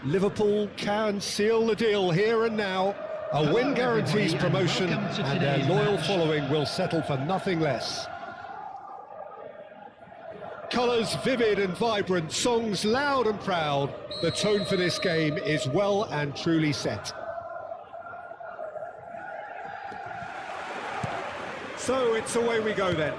Liverpool can seal the deal here and now. A win guarantees promotion, and their loyal following will settle for nothing less. Colours vivid and vibrant, songs loud and proud. The tone for this game is well and truly set. So it's away we go then.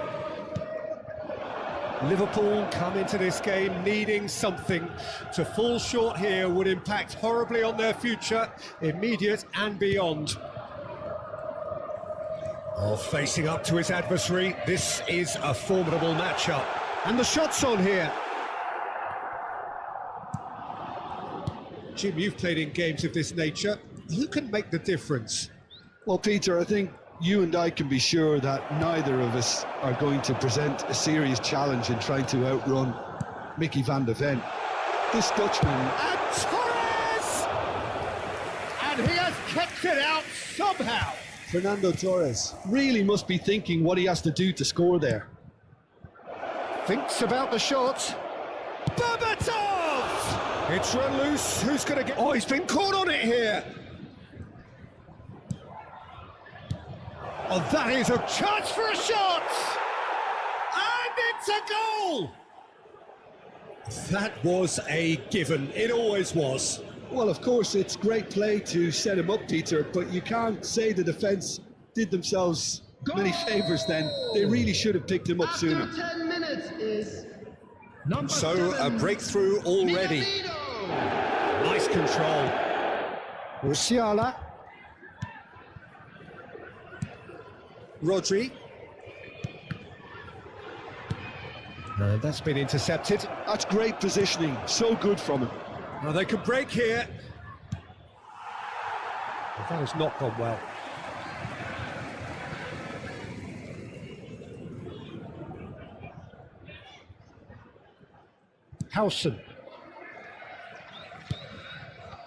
Liverpool come into this game needing something. To fall short here would impact horribly on their future, immediate and beyond. Oh, facing up to his adversary, this is a formidable matchup. And the shot's on here. Jim, you've played in games of this nature. Who can make the difference? Well, Peter, I think you and I can be sure that neither of us are going to present a serious challenge in trying to outrun Mickey van de Ven. This Dutchman... And Torres! And he has kept it out somehow. Fernando Torres really must be thinking what he has to do to score there. Thinks about the shot. Berbatov! It's run loose. Who's going to get... Oh, he's been caught on it here. Oh, that is a chance for a shot! And it's a goal! That was a given. It always was. Well, of course, it's great play to set him up, Peter, but you can't say the defence did themselves many favours then. They really should have picked him up sooner. After 10 minutes is number So, 7, a breakthrough already. Minamino. Nice control. Musiala. Rodri. That's been intercepted. That's great positioning, so good from him. Now they could break here. That has not gone well. Howson.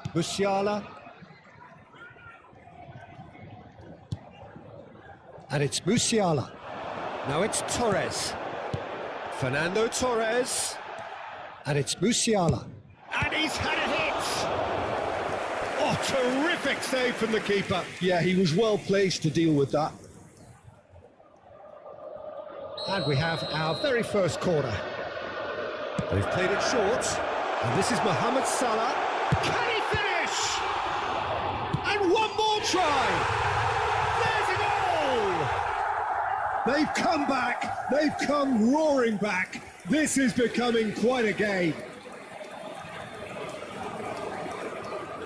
Musiala. And it's Musiala. Now it's Torres. Fernando Torres. And it's Musiala. And he's had a hit! Oh, terrific save from the keeper. Yeah, he was well placed to deal with that. And we have our very first corner. They've played it short. And this is Mohamed Salah. Can he finish? And one more try! They've come back, they've come roaring back. This is becoming quite a game.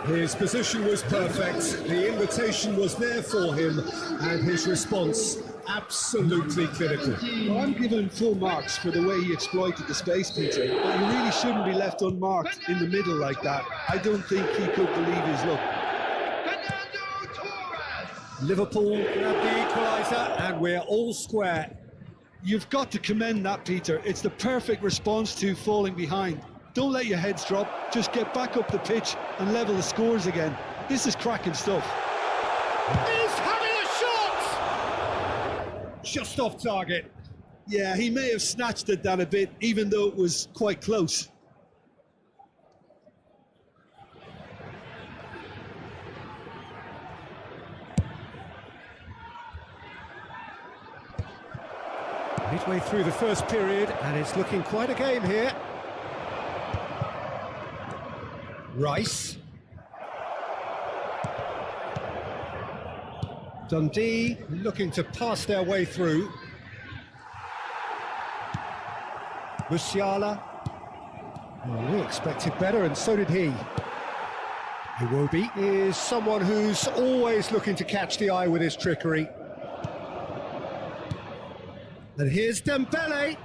His position was perfect, the invitation was there for him, and his response absolutely clinical. Well, I'm giving him full marks for the way he exploited the space, Peter. But he really shouldn't be left unmarked in the middle like that. I don't think he could believe his luck. Liverpool grab the equaliser, and we're all square. You've got to commend that, Peter. It's the perfect response to falling behind. Don't let your heads drop, just get back up the pitch and level the scores again. This is cracking stuff. He's having a shot! Just off target. Yeah, he may have snatched it down a bit, even though it was quite close. Midway through the first period, and it's looking quite a game here. Rice. Dundee looking to pass their way through. Musiala. Well, we expected better, and so did he. Iwobi is someone who's always looking to catch the eye with his trickery. And here's Dembele,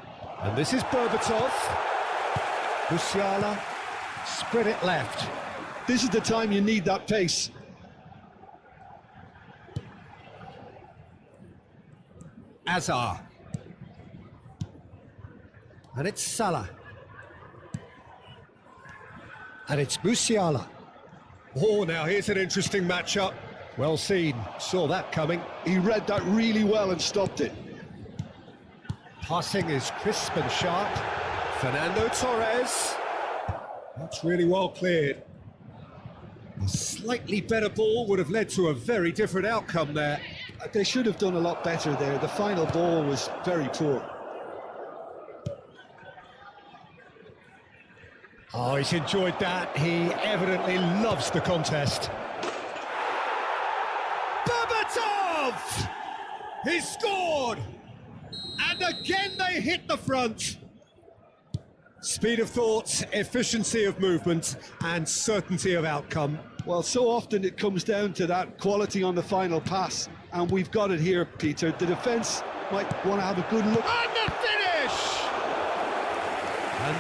and this is Berbatov. Musiala, spread it left. This is the time you need that pace. Azar. And it's Salah. And it's Musiala. Oh, now here's an interesting matchup. Well seen, saw that coming. He read that really well and stopped it. Passing is crisp and sharp. Fernando Torres. That's really well cleared. A slightly better ball would have led to a very different outcome there. They should have done a lot better there. The final ball was very poor. Oh, he's enjoyed that. He evidently loves the contest. Berbatov! He scored! And again they hit the front. Speed of thought, efficiency of movement, and certainty of outcome. Well, so often it comes down to that quality on the final pass, and we've got it here, Peter. The defence might want to have a good look. And the finish!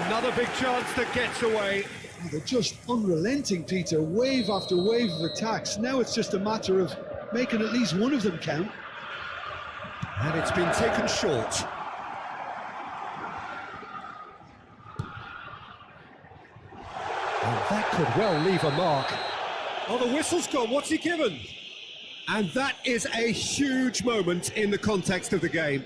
Another big chance that gets away. They're just unrelenting, Peter. Wave after wave of attacks. Now it's just a matter of making at least one of them count. And it's been taken short. And that could well leave a mark. Oh, the whistle's gone. What's he given? And that is a huge moment in the context of the game.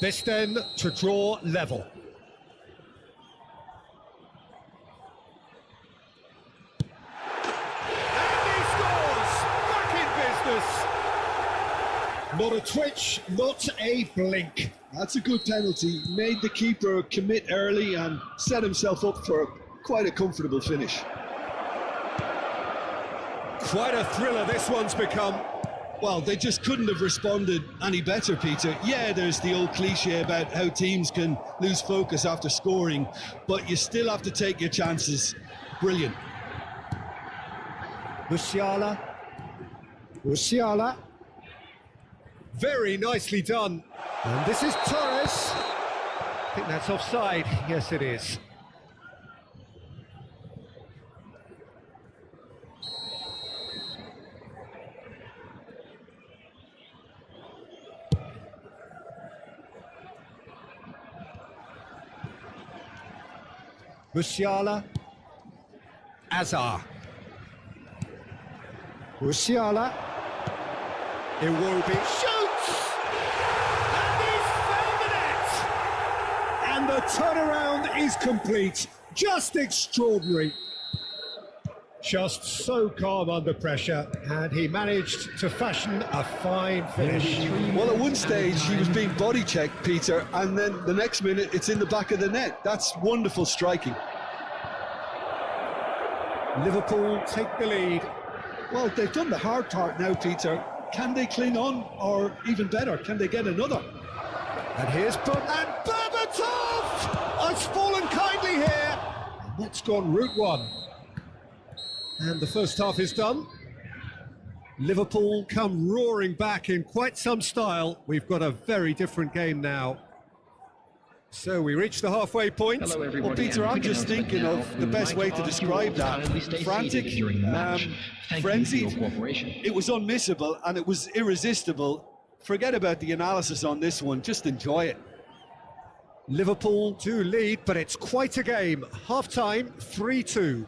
This then to draw level. And he scores! Back in business! Not a twitch, not a blink. That's a good penalty. Made the keeper commit early and set himself up for quite a comfortable finish. Quite a thriller this one's become. Well, they just couldn't have responded any better, Peter. Yeah, there's the old cliche about how teams can lose focus after scoring, but you still have to take your chances. Brilliant. Musiala. Musiala. Very nicely done. And this is Torres. I think that's offside. Yes, it is. Musiala. Azar. Musiala. Iwobi shoots! And he's found the net! And the turnaround is complete. Just extraordinary. Just so calm under pressure, and he managed to fashion a fine finish. Well, at one stage he was being body checked, Peter, and then the next minute it's in the back of the net. That's wonderful striking. Liverpool take the lead. Well, they've done the hard part now, Peter. Can they cling on, or even better, can they get another? And here's and Berbatov has fallen kindly here. And that's gone route one. And the first half is done. Liverpool come roaring back in quite some style. We've got a very different game now. So we reach the halfway point. Hello, everybody. Well, Peter, I'm just thinking of the best way to describe that. Frantic, frenzied. It was unmissable and it was irresistible. Forget about the analysis on this one. Just enjoy it. Liverpool do lead, but it's quite a game. Half-time, 3-2.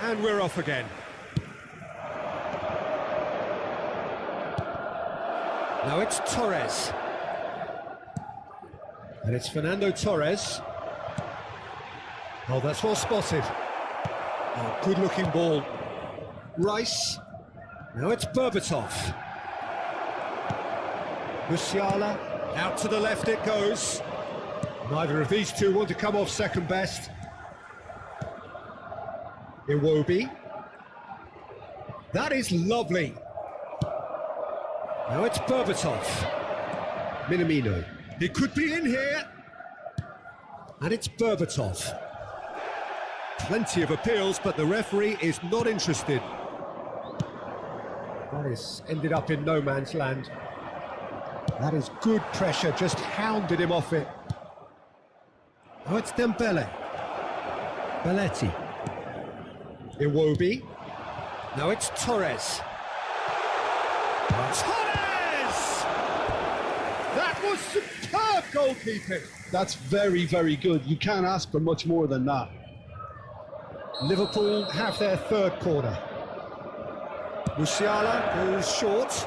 And we're off again. Now it's Torres. And it's Fernando Torres. Oh, that's well spotted. Oh, good-looking ball. Rice. Now it's Berbatov. Musiala. Out to the left it goes. Neither of these two want to come off second best. Iwobi. That is lovely. Now it's Berbatov. Minamino. It could be in here. And it's Berbatov. Plenty of appeals, but the referee is not interested. That is ended up in no man's land. That is good pressure, just hounded him off it. Oh, it's Dembele. Belletti. Iwobi. Now it's Torres. Torres! That was superb goalkeeping. That's very, very good. You can't ask for much more than that. Liverpool have their third corner. Musiala goes short.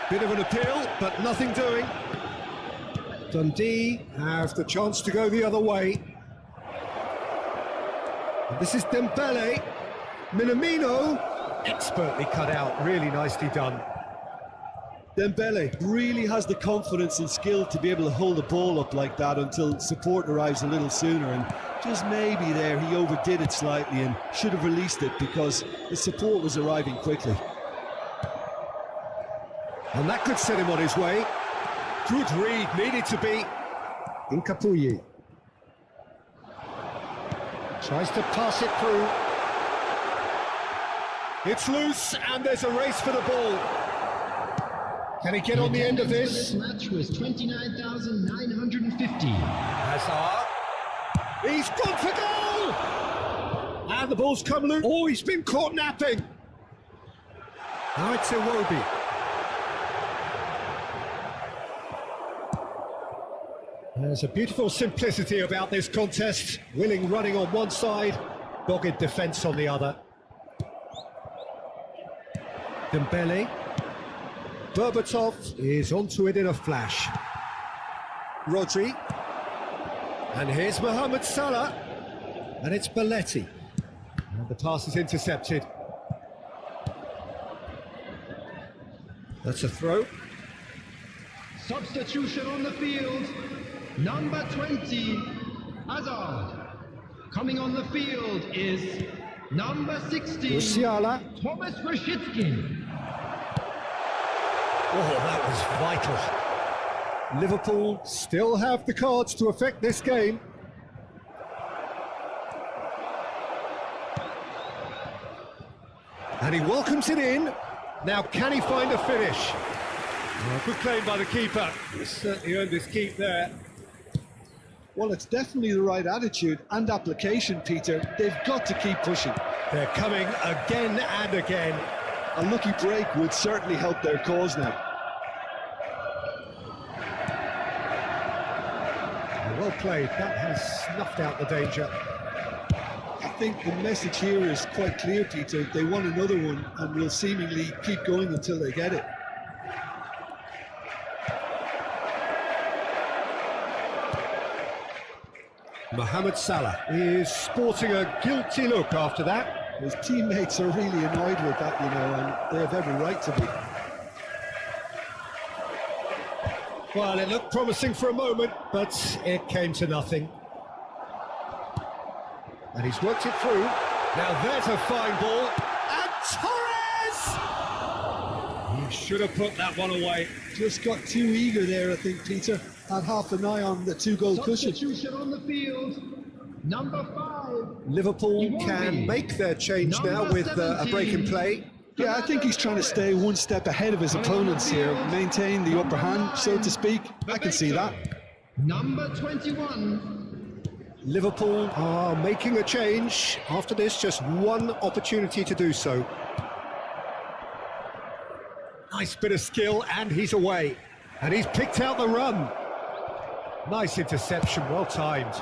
Bit of an appeal, but nothing doing. Dundee have the chance to go the other way. And this is Dembele. Minamino, expertly cut out, really nicely done. Dembele really has the confidence and skill to be able to hold the ball up like that until support arrives a little sooner, and just maybe there he overdid it slightly and should have released it because the support was arriving quickly. And that could set him on his way. Good read, needed to be. Incapuyi tries to pass it through. It's loose, and there's a race for the ball. Can he get on the end of this? This match was 29,950. Hazard. He's gone for goal! And the ball's come loose. Oh, he's been caught napping. Now it's Iwobi. There's a beautiful simplicity about this contest. Willing running on one side, dogged defence on the other. Dembele. Berbatov is onto it in a flash. Rodri. And here's Mohamed Salah. And it's Belletti. And the pass is intercepted. That's a throw. Substitution on the field. Number 20, Hazard. Coming on the field is number 16, Musiala. Thomas Rashitsky. Oh, that was vital. Liverpool still have the cards to affect this game. And he welcomes it in. Now, can he find a finish? Oh, good claim by the keeper. He certainly earned his keep there. Well, it's definitely the right attitude and application, Peter. They've got to keep pushing. They're coming again and again. A lucky break would certainly help their cause now. Well played. That has snuffed out the danger. I think the message here is quite clear, Peter. They want another one and will seemingly keep going until they get it. Mohamed Salah is sporting a guilty look after that. His teammates are really annoyed with that, you know, and they have every right to be. Well, it looked promising for a moment, but it came to nothing. And he's worked it through. Now there's a fine ball. And Torres! He should have put that one away. Just got too eager there, I think, Peter. Had half an eye on the two-goal cushion. Substitution on the field. Number 5. Liverpool can make their change now with a break in play. Yeah, I think he's trying to stay one step ahead of his opponents here, maintain the upper hand, so to speak. I can see that. Number 21. Liverpool are making a change. After this, just one opportunity to do so. Nice bit of skill, and he's away. And he's picked out the run. Nice interception, well timed.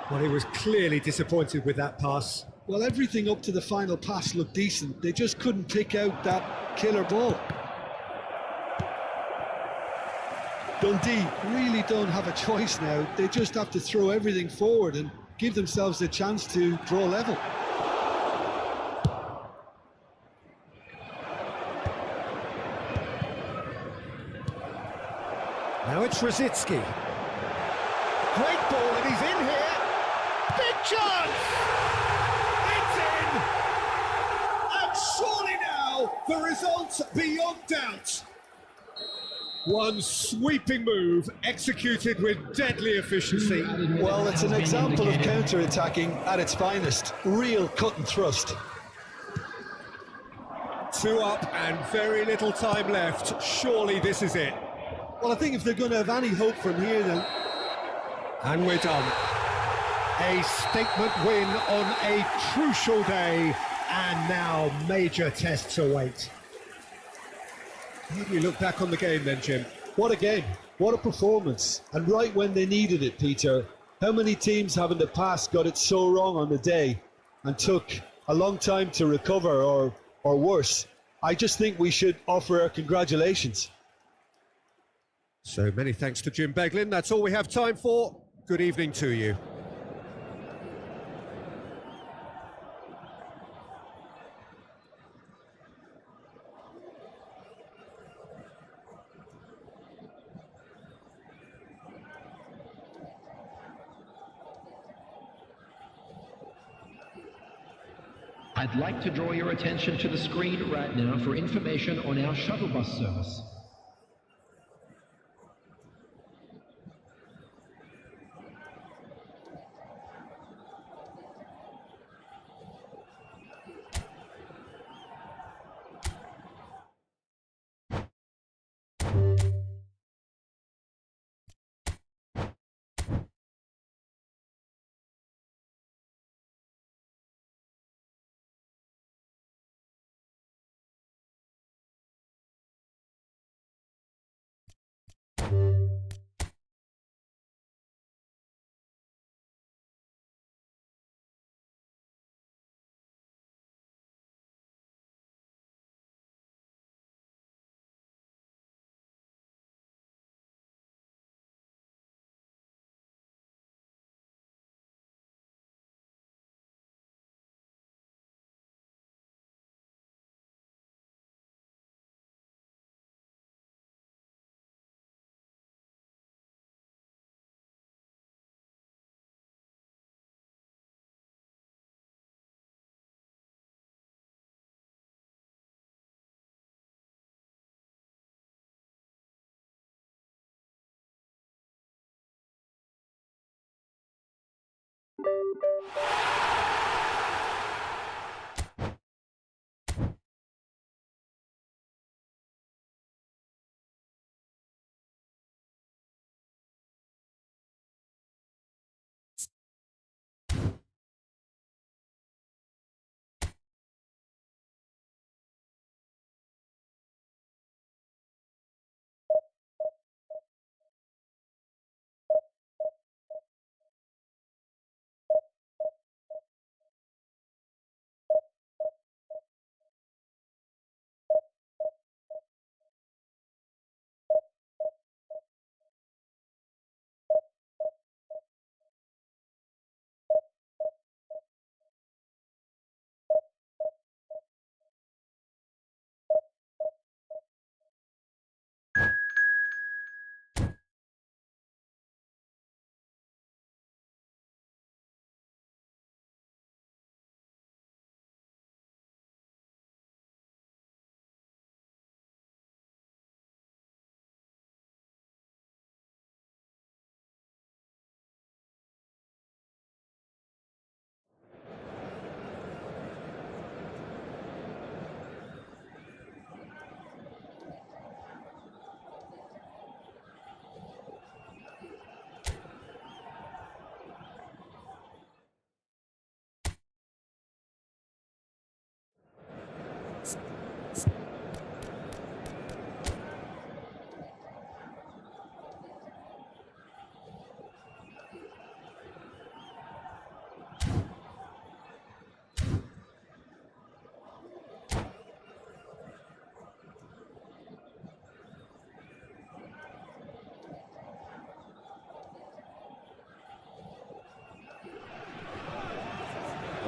Well, he was clearly disappointed with that pass. Well, everything up to the final pass looked decent. They just couldn't pick out that killer ball. Dundee really don't have a choice now. They just have to throw everything forward and give themselves a chance to draw level. Now it's Rosicki. Great ball, and he's in here. Big chance! It's in! And surely now, the result beyond doubt. One sweeping move, executed with deadly efficiency. Well, it's an example of counter-attacking at its finest. Real cut and thrust. 2 up and very little time left. Surely this is it. Well, I think if they're going to have any hope from here, then... And we're done. A statement win on a crucial day, and now major tests await. How do you look back on the game then, Jim? What a game. What a performance, and right when they needed it, Peter. How many teams have in the past got it so wrong on the day and took a long time to recover, or worse? I just think we should offer our congratulations. So many thanks to Jim Beglin. That's all we have time for. Good evening to you. I'd like to draw your attention to the screen right now for information on our shuttle bus service.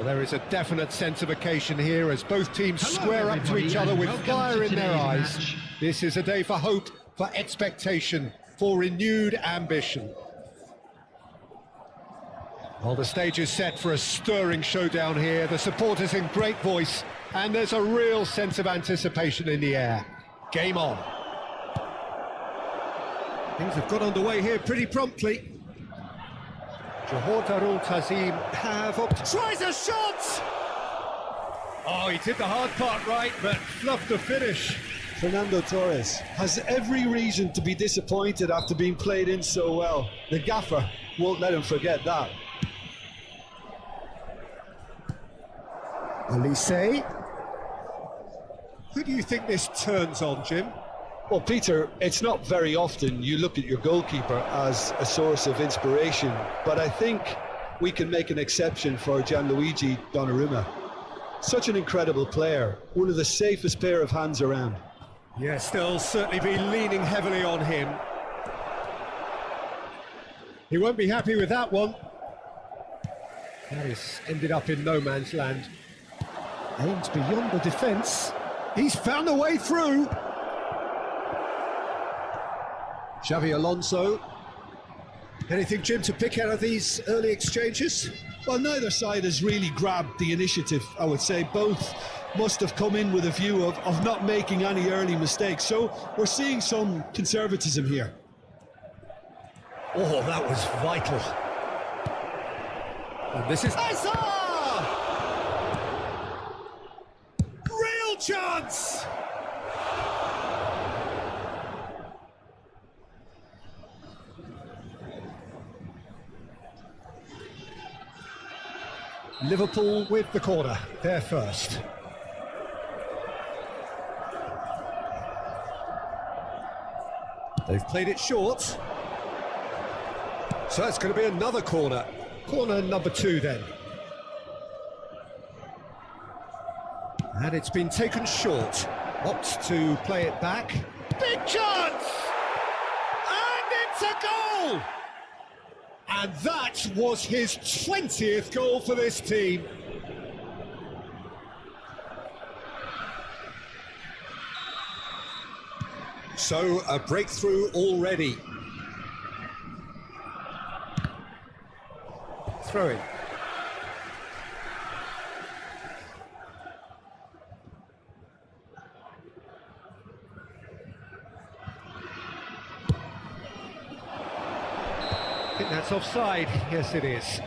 Well, there is a definite sense of occasion here as both teams square up to each other with fire in their eyes. Match. This is a day for hope, for expectation, for renewed ambition. Well, the stage is set for a stirring showdown here. The supporters in great voice, and there's a real sense of anticipation in the air. Game on. Things have got underway here pretty promptly. Johor Darul Tazim have tries a shot! Oh, he did the hard part right, but fluffed the finish. Fernando Torres has every reason to be disappointed after being played in so well. The gaffer won't let him forget that. Elise. Who do you think this turns on, Jim? Well, Peter, it's not very often you look at your goalkeeper as a source of inspiration, but I think we can make an exception for Gianluigi Donnarumma. Such an incredible player, one of the safest pair of hands around. Yes, they'll certainly be leaning heavily on him. He won't be happy with that one. That is ended up in no man's land. Aims beyond the defence. He's found a way through. Xavi Alonso. Anything, Jim, to pick out of these early exchanges? Well, neither side has really grabbed the initiative, I would say. Both must have come in with a view of not making any early mistakes. So we're seeing some conservatism here. Oh, that was vital. And this is Hazard! Real chance! Liverpool with the corner, they're first. They've played it short. So it's going to be another corner. Corner number 2 then. And it's been taken short. Opts to play it back. Big chance! And it's a goal! And that was his 20th goal for this team. So a breakthrough already. Throw in. I think that's offside. Yes, it is.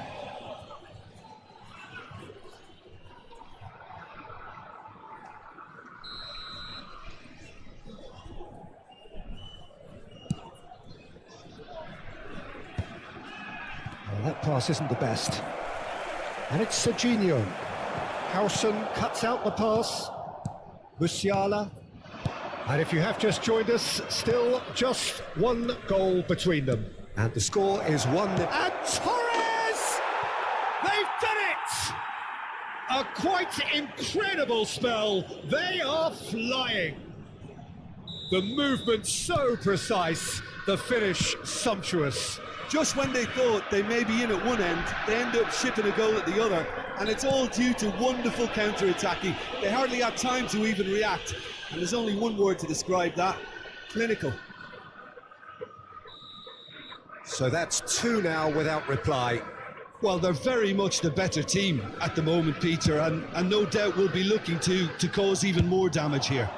Well, that pass isn't the best. And it's Serginho. Howson cuts out the pass. Musiala. And if you have just joined us, still just one goal between them. And the score is 1-0. And Torres! They've done it! A quite incredible spell. They are flying. The movement so precise, the finish sumptuous. Just when they thought they may be in at one end, they end up shipping a goal at the other, and it's all due to wonderful counter-attacking. They hardly had time to even react, and there's only one word to describe that: clinical. So that's 2 now without reply. Well, they're very much the better team at the moment, Peter, and no doubt will be looking to cause even more damage here.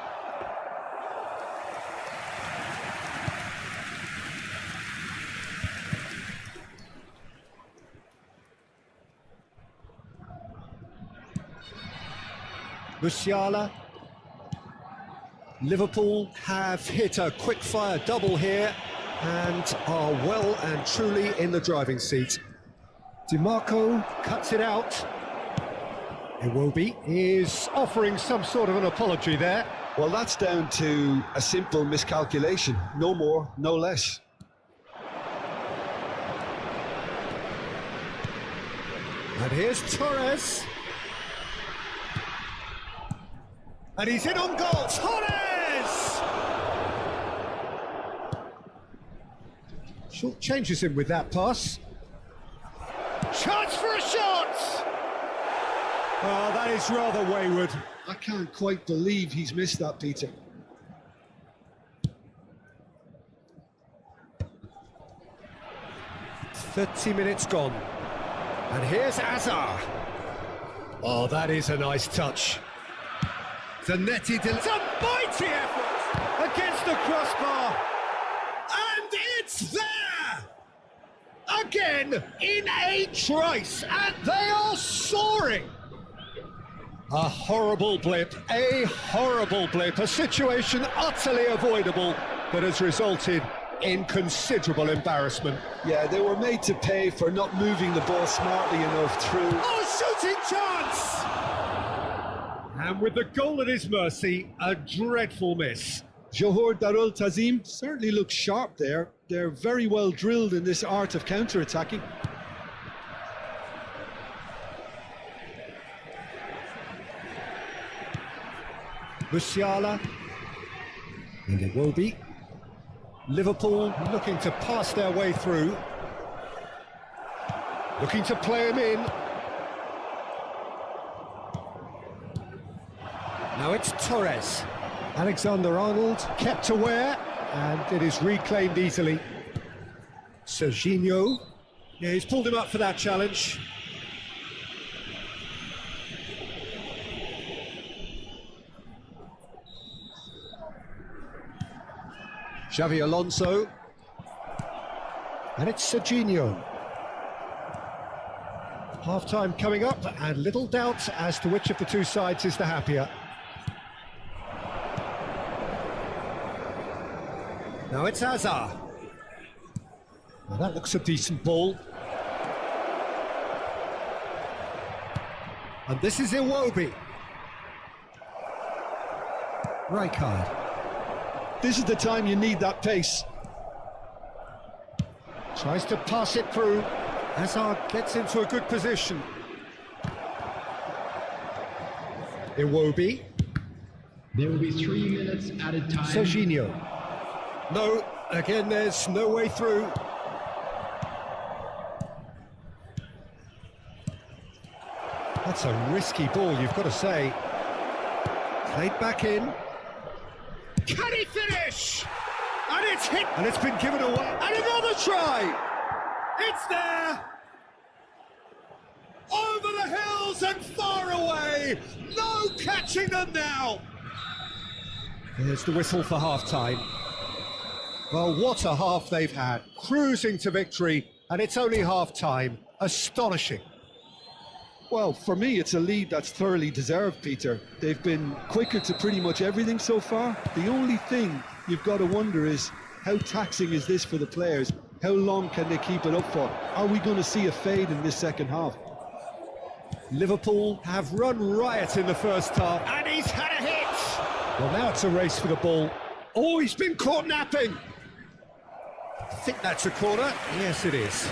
Musiala. Liverpool have hit a quick-fire double here and are well and truly in the driving seat. DiMarco cuts it out. Iwobi is offering some sort of an apology there. Well, that's down to a simple miscalculation. No more, no less. And here's Torres. And he's in on goal. Torres! Short changes him with that pass. Chance for a shot! Oh, that is rather wayward. I can't quite believe he's missed that, Peter. "30 minutes gone. And here's Hazard. Oh, that is a nice touch. Zanetti it's a mighty effort against the crossbar. And it's there! Again, in a trice, and they are soaring. A horrible blip, a situation utterly avoidable that has resulted in considerable embarrassment. Yeah, they were made to pay for not moving the ball smartly enough through. Oh, shooting chance! And with the goal at his mercy, a dreadful miss. Johor Darul Tazim certainly looks sharp there. They're very well drilled in this art of counter-attacking. Musiala. And Iwobi. Liverpool looking to pass their way through. Looking to play him in. Now it's Torres. Alexander-Arnold kept aware, and it is reclaimed easily. Serginho. Yeah, he's pulled him up for that challenge. Xavi Alonso. And it's Serginho. Half-time coming up, and little doubt as to which of the two sides is the happier. Now it's Hazard. Well, that looks a decent ball. And this is Iwobi. Rijkaard. This is the time you need that pace. Tries to pass it through. Hazard gets into a good position. Iwobi. There will be 3 minutes added time. Serginho. No, again there's no way through. That's a risky ball, you've got to say. Played back in. Can he finish? And it's hit! And it's been given away. And another try! It's there! Over the hills and far away! No catching them now! There's the whistle for half-time. Well, what a half they've had. Cruising to victory, and it's only half-time. Astonishing. Well, for me, it's a lead that's thoroughly deserved, Peter. They've been quicker to pretty much everything so far. The only thing you've got to wonder is, how taxing is this for the players? How long can they keep it up for? Are we going to see a fade in this second half? Liverpool have run riot in the first half. And he's had a hit! Well, now it's a race for the ball. Oh, he's been caught napping! I think that's a corner. Yes, it is.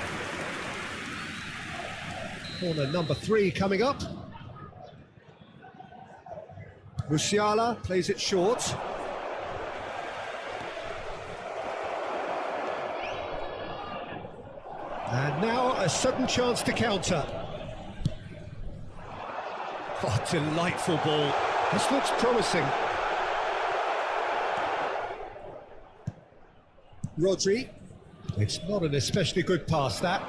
Corner number 3 coming up. Musiala plays it short. And now a sudden chance to counter. Oh, delightful ball. This looks promising. Rodri. It's not an especially good pass, that.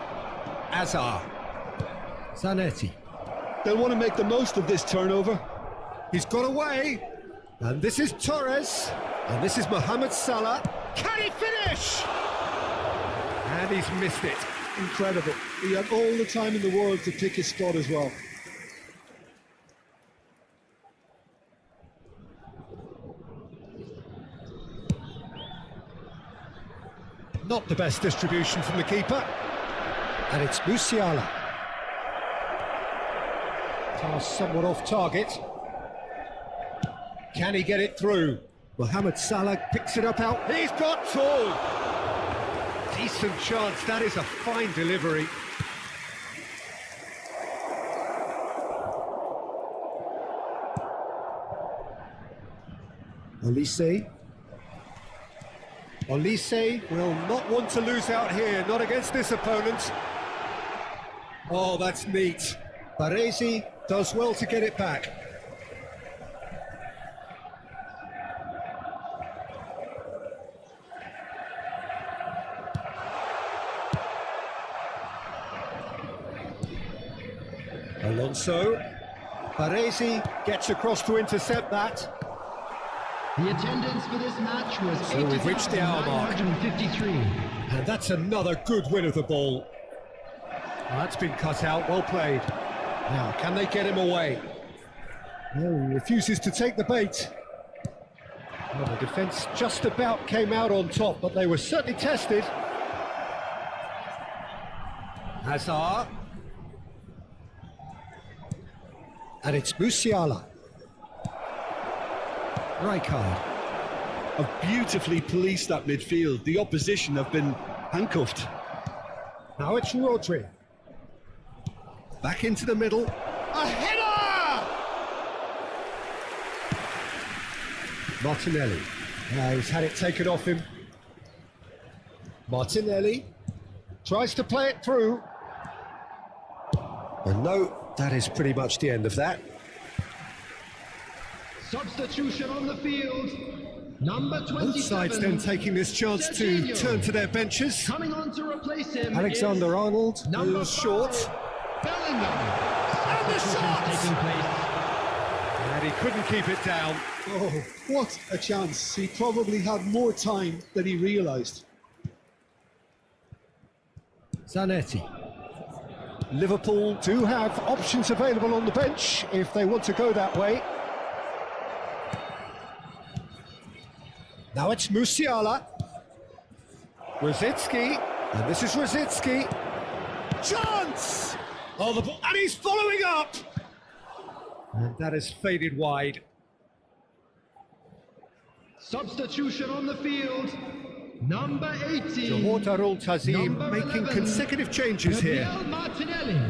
Hazard. Zanetti. They'll want to make the most of this turnover. He's got away. And this is Torres. And this is Mohamed Salah. Can he finish? And he's missed it. Incredible. He had all the time in the world to pick his spot as well. Not the best distribution from the keeper. And it's Musiala. Pass somewhat off target. Can he get it through? Mohamed Salah picks it up out. He's got two! Decent chance, that is a fine delivery. Olise will not want to lose out here, not against this opponent. Oh, that's neat. Baresi does well to get it back. Alonso. Baresi gets across to intercept that. The attendance for this match was So we've reached the hour mark. 8,953. And that's another good win of the ball. Well, that's been cut out, well played. Now, can they get him away? No, he refuses to take the bait. Well, the defence just about came out on top, but they were certainly tested. Hazard. And it's Musiala. Rijkaard. have beautifully policed that midfield. The opposition have been handcuffed. Now it's Rodri. Back into the middle. A header! Martinelli. Now he's had it taken off him. Martinelli tries to play it through. And no, that is pretty much the end of that. Substitution on the field. Number 27. Both sides then taking this chance to turn to their benches. Coming on to replace him. Alexander-Arnold, number who's short. Bellingham. And the shot! Taking place. And he couldn't keep it down. Oh, what a chance. He probably had more time than he realised. Zanetti. Liverpool do have options available on the bench if they want to go that way. Now it's Musiala. Rosicki. And this is Rosicki. Chance! Oh, the ball. And he's following up! And that has faded wide. Substitution on the field. Number 18. Johor Darul Tazim Number making 11, consecutive changes here. Gabriel Martinelli.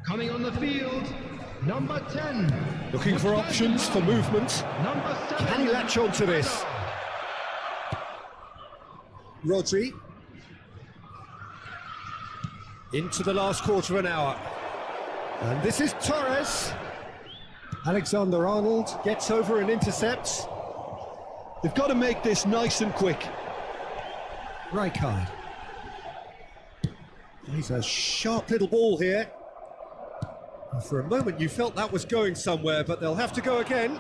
Coming on the field. Number 10. Looking for options for movement. Number 7. Can he latch on to this? Rodri. Into the last quarter of an hour. And this is Torres. Alexander-Arnold gets over and intercepts. They've got to make this nice and quick. Rijkaard. He's a sharp little ball here. And for a moment you felt that was going somewhere, but they'll have to go again.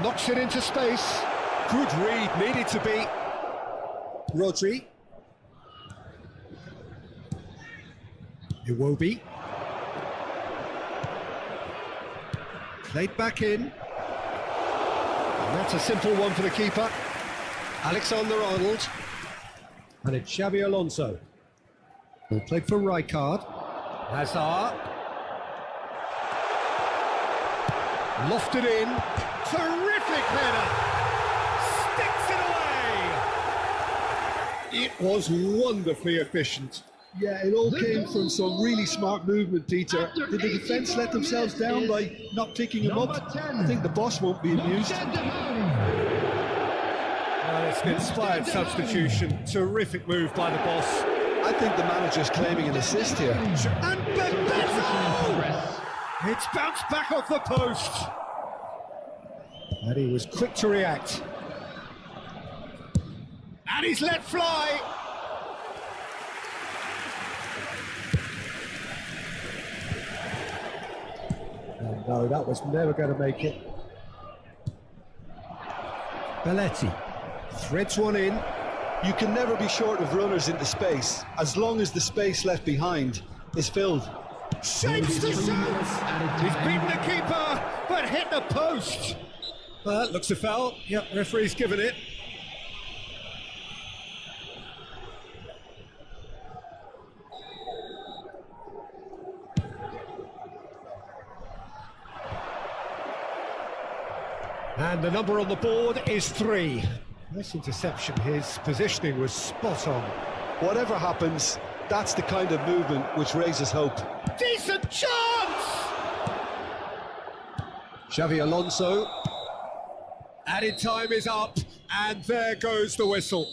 Knocks it into space. Good read, needed to be. Rodri. Iwobi. Played back in. And that's a simple one for the keeper. Alexander-Arnold. And it's Xabi Alonso. Who played for Rijkaard. Hazard. Lofted in. Terrific header. Sticks it away. It was wonderfully efficient. Yeah, it all came from some really smart movement, Dieter. Did the defence let themselves down by not picking him up? I think the boss won't be amused. It's an inspired substitution. Terrific move by the boss. I think the manager's claiming an assist here. And Bebeto! It's bounced back off the post. And he was quick to react. And he's let fly. Oh, no, that was never going to make it. Belletti threads one in. You can never be short of runners into space, as long as the space left behind is filled. Shapes the shot! He's beaten the keeper, but hit the post. Well, that looks a foul. Yep, referee's given it. And the number on the board is 3. Nice interception. His positioning was spot on. Whatever happens, that's the kind of movement which raises hope. Decent chance! Xabi Alonso. Added time is up, and there goes the whistle.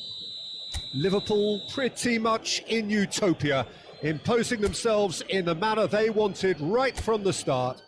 Liverpool pretty much in utopia, imposing themselves in the manner they wanted right from the start.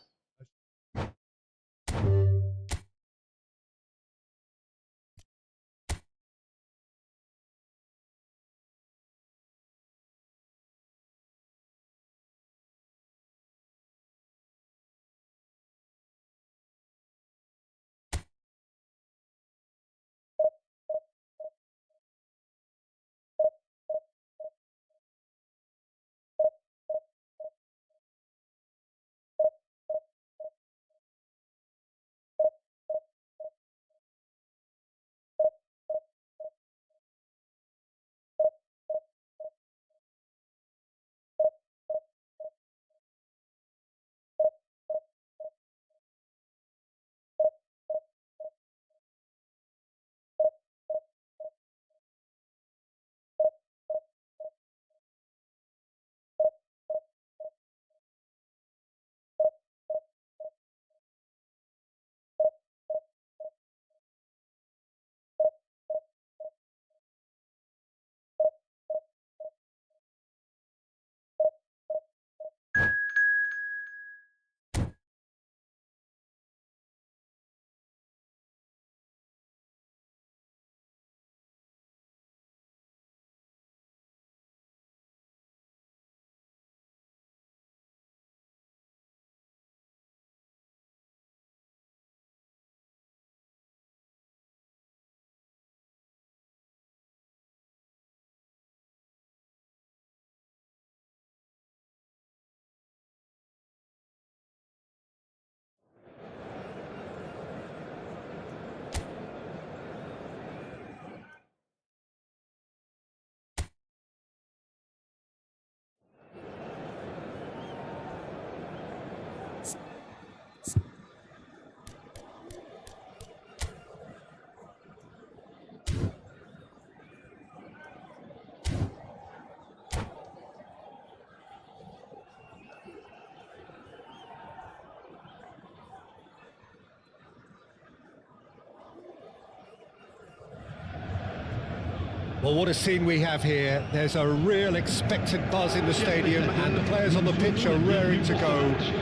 Well, what a scene we have here. There's a real expectant buzz in the stadium, and the players on the pitch are raring to go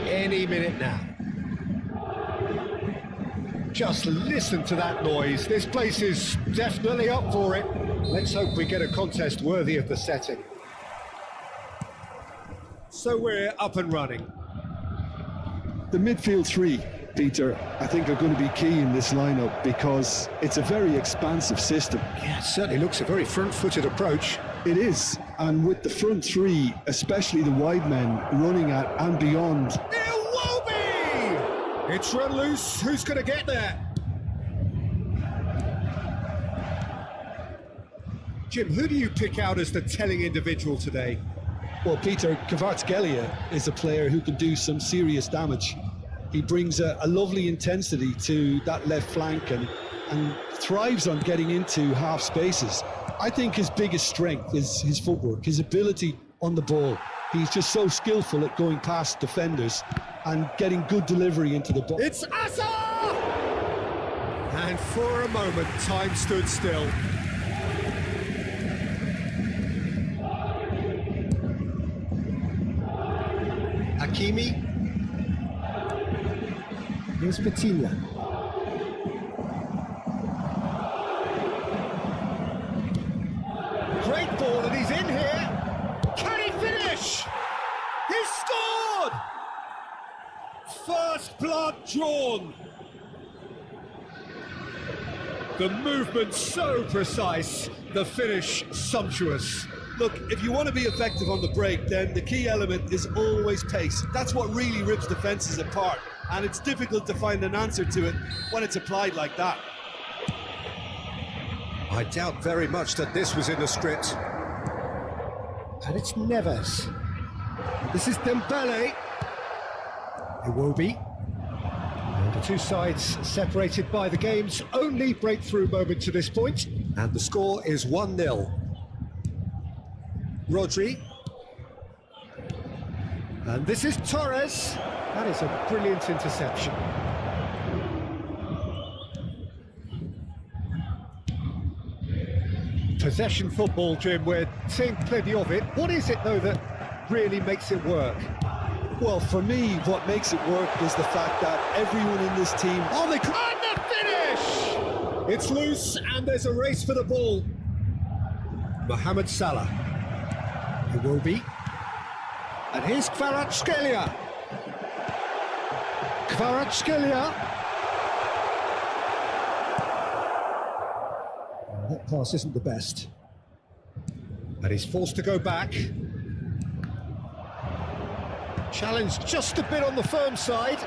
any minute now. Just listen to that noise. This place is definitely up for it. Let's hope we get a contest worthy of the setting. So we're up and running. The midfield three, Peter, I think are going to be key in this lineup because it's a very expansive system. Yeah, it certainly looks a very front-footed approach. It is, and with the front three, especially the wide men running at and beyond. Iwobi! It's run loose. Who's going to get there? Jim, who do you pick out as the telling individual today? Well, Peter, Kvaratskhelia is a player who can do some serious damage. He brings a lovely intensity to that left flank and thrives on getting into half spaces. I think his biggest strength is his footwork, his ability on the ball. He's just so skillful at going past defenders and getting good delivery into the box. It's Azar! And for a moment, time stood still. Hakimi. Here's Vitinha. Great ball, and he's in here. Can he finish? He scored! First blood drawn. The movement so precise, the finish sumptuous. Look, if you want to be effective on the break, then the key element is always pace. That's what really rips defences apart, and it's difficult to find an answer to it when it's applied like that. I doubt very much that this was in the script. And it's Neves. This is Dembele. Iwobi. And the two sides separated by the game's only breakthrough moment to this point. And the score is 1-0. Rodri. And this is Torres. That is a brilliant interception. Possession football, Jim, we're seeing plenty of it. What is it, though, that really makes it work? Well, for me, what makes it work is the fact that everyone in this team... On the finish! It's loose, and there's a race for the ball. Mohamed Salah. Iwobi. And here's Kvaratskhelia. Kvaratskhelia. That pass isn't the best. And he's forced to go back. Challenged just a bit on the firm side.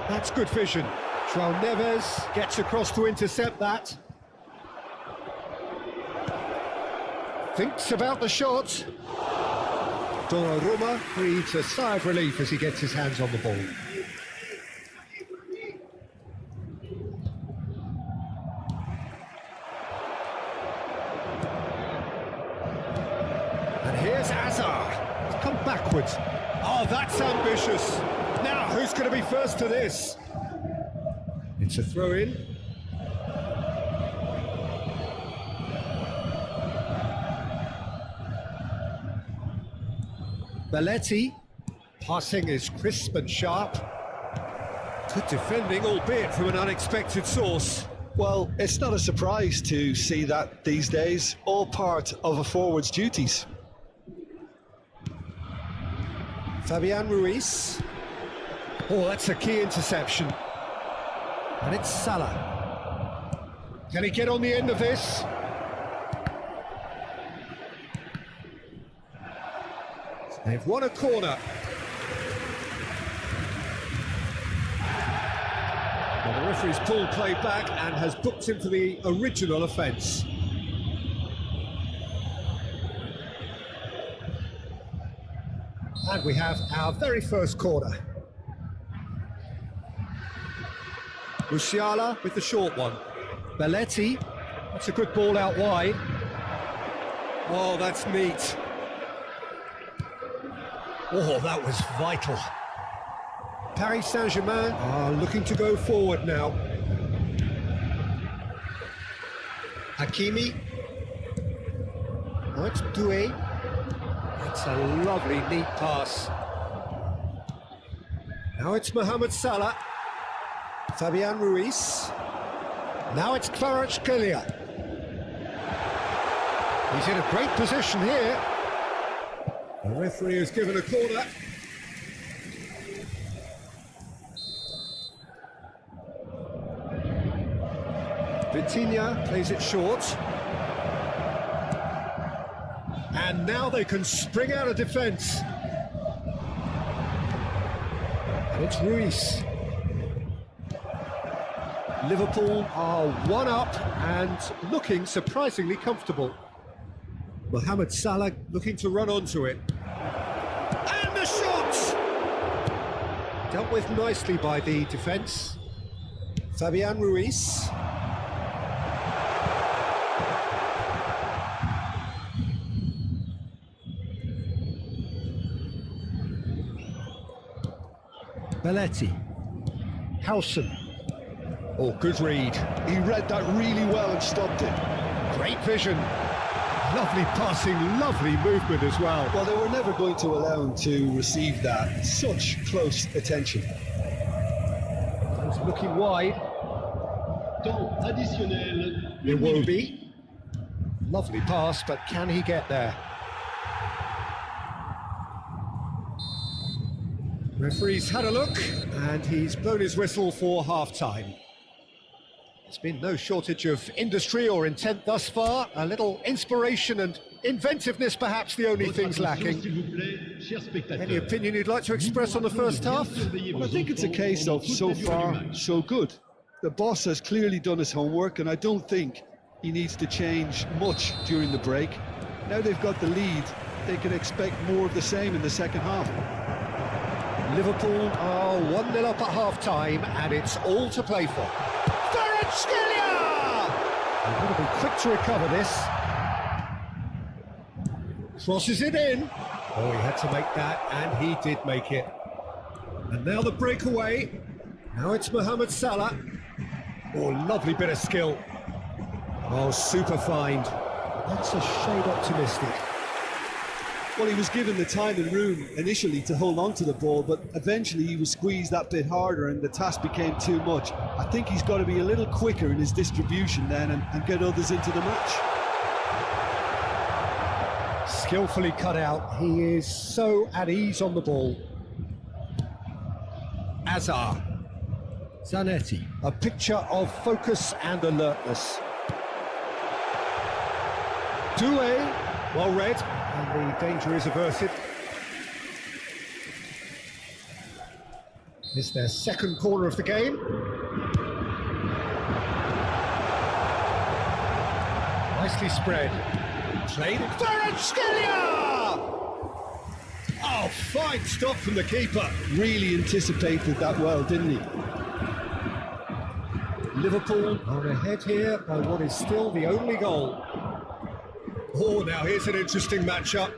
That's good vision. João Neves gets across to intercept that. Thinks about the shot. Donnarumma breathes a sigh of relief as he gets his hands on the ball. And here's Azar. He's come backwards. Oh, that's ambitious. Now, who's going to be first to this? It's a throw-in. Belletti. Passing is crisp and sharp. Good defending, albeit from an unexpected source. Well, it's not a surprise to see that these days, all part of a forward's duties. Fabian Ruiz. Oh, that's a key interception. And it's Salah. Can he get on the end of this? They've won a corner. Well, the referee's pulled play back and has booked him for the original offence. And we have our very first corner. Musiala with the short one. Belletti. That's a good ball out wide. Oh, that's neat. Oh, that was vital. Paris Saint-Germain are looking to go forward now. Hakimi. Now it's Doué. It's a lovely, neat pass. Now it's Mohamed Salah. Fabian Ruiz. Now it's Kvaratskhelia. He's in a great position here. The referee has given a corner. Vitinha plays it short. And now they can spring out of defence. And it's Ruiz. Liverpool are one up and looking surprisingly comfortable. Mohamed Salah looking to run onto it. And the shot! Dealt with nicely by the defence. Fabian Ruiz. Belletti. Howson. Oh, good read. He read that really well and stopped it. Great vision. Lovely passing, lovely movement as well. Well, they were never going to allow him to receive that. Such close attention. He's looking wide. Temps additionnel. Iwobi. Lovely pass, but can he get there? Referee's had a look, and he's blown his whistle for half-time. There's been no shortage of industry or intent thus far. A little inspiration and inventiveness, perhaps the only things lacking. Any opinion you'd like to express on the first half? Well, I think it's a case of so far, so good. The boss has clearly done his homework, and I don't think he needs to change much during the break. Now they've got the lead, they can expect more of the same in the second half. Liverpool are 1-0 up at half-time, and it's all to play for. Kvaratskhelia! They've got to be quick to recover this. Crosses it in. Oh, he had to make that, and he did make it. And now the breakaway. Now it's Mohamed Salah. Oh, lovely bit of skill. Oh, super find. That's a shade optimistic. Well, he was given the time and room initially to hold on to the ball, but eventually he was squeezed that bit harder and the task became too much. I think he's got to be a little quicker in his distribution then and get others into the match. Skillfully cut out. He is so at ease on the ball. Azar. Zanetti. A picture of focus and alertness. Doué. Well read. And the danger is averted. It's their second corner of the game. Nicely spread. Played. Kvaratskhelia! Oh, fine stop from the keeper. Really anticipated that well, didn't he? Liverpool are ahead here by what is still the only goal. Oh, now here's an interesting matchup.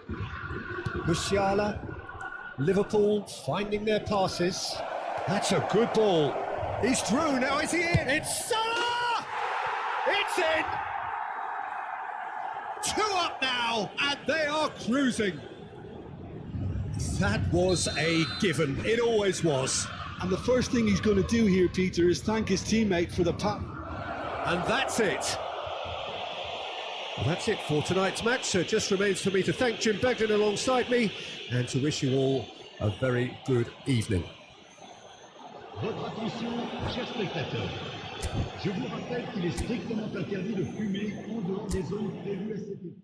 Musiala, Liverpool finding their passes. That's a good ball. He's through, now is he in? It's Salah! It's in! 2 up now, and they are cruising. That was a given, it always was. And the first thing he's going to do here, Peter, is thank his teammate for the pass. And that's it. Well, that's it for tonight's match. So it just remains for me to thank Jim Begden alongside me and to wish you all a very good evening. Votre attention, chers spectateurs. Je vous rappelle qu'il est strictement interdit de fumer en dehors des zones prévues à cet effet.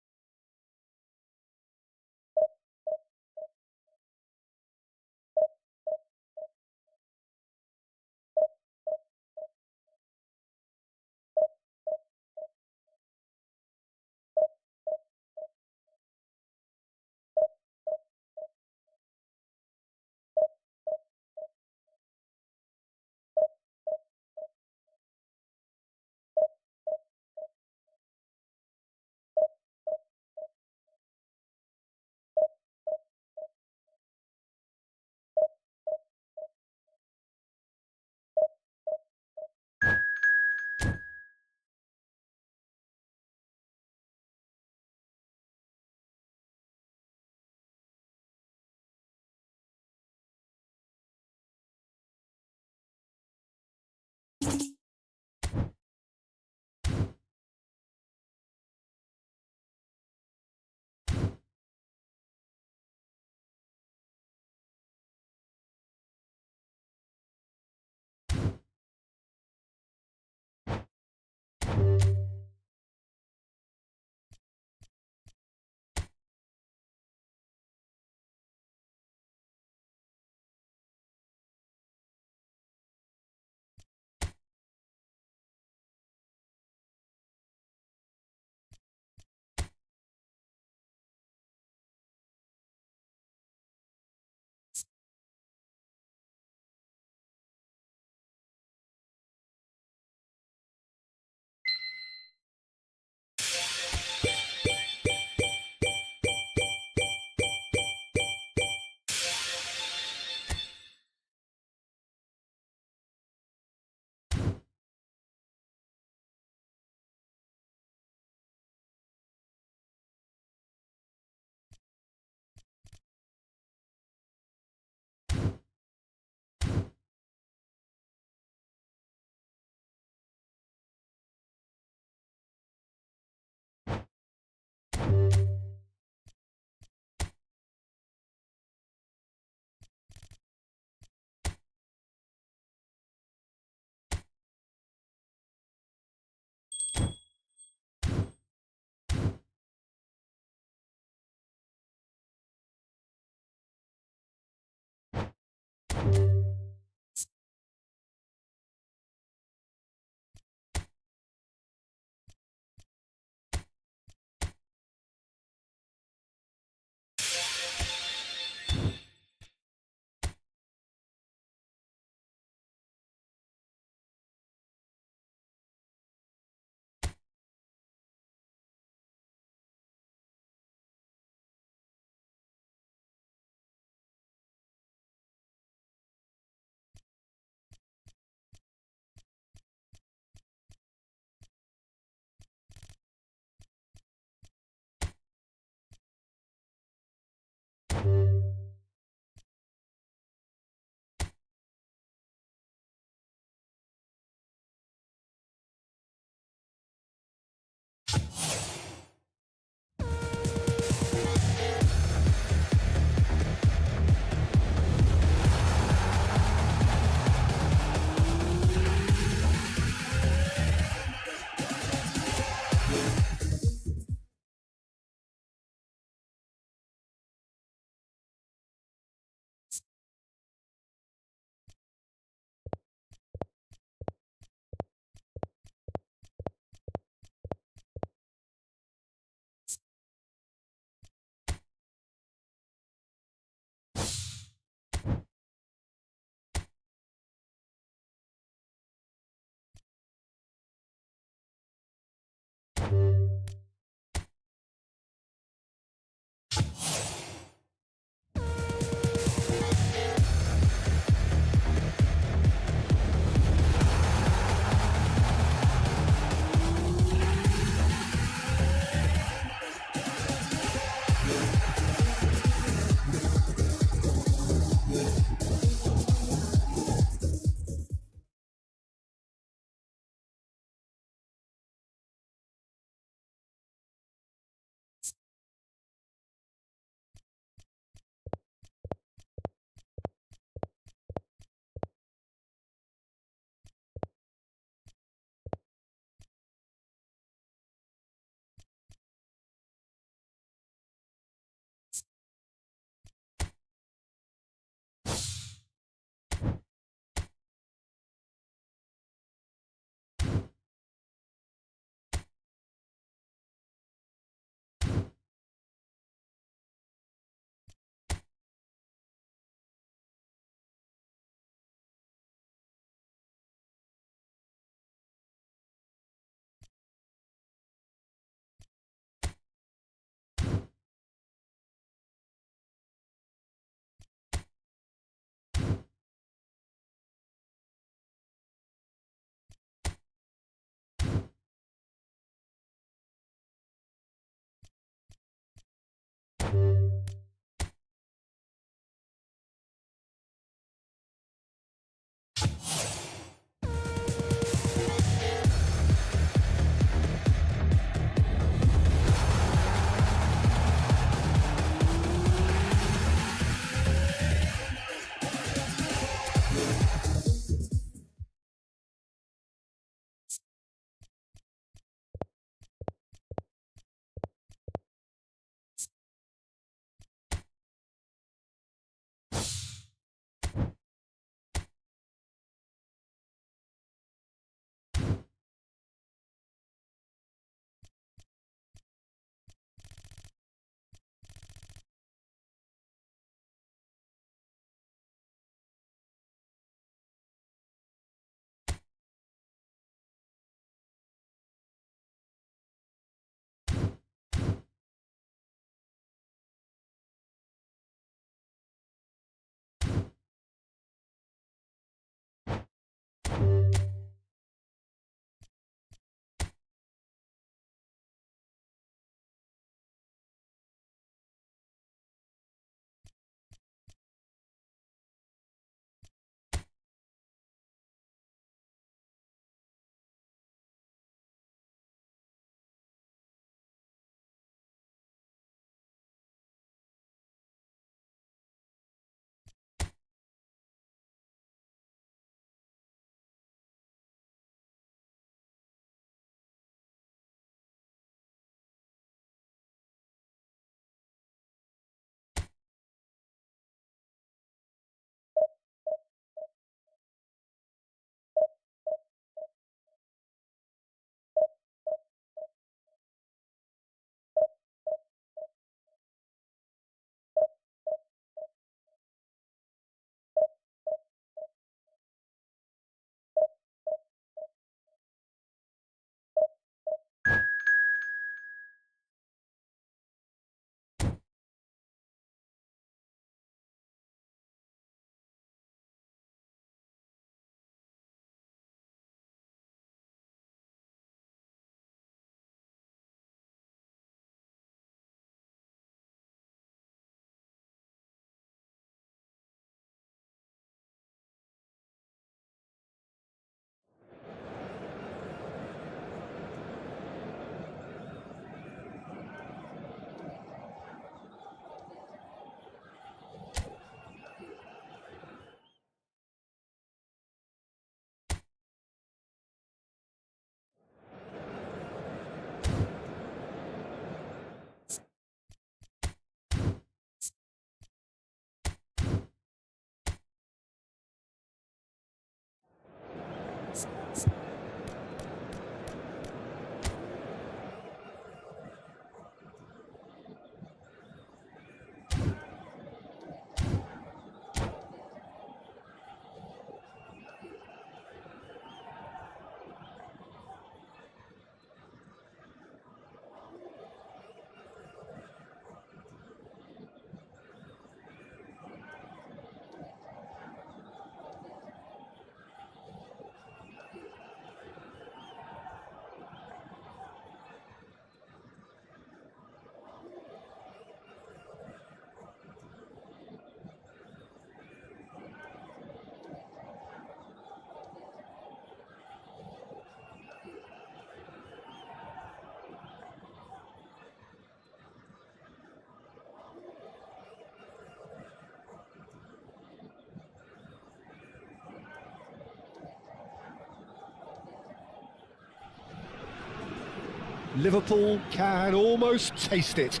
Liverpool can almost taste it.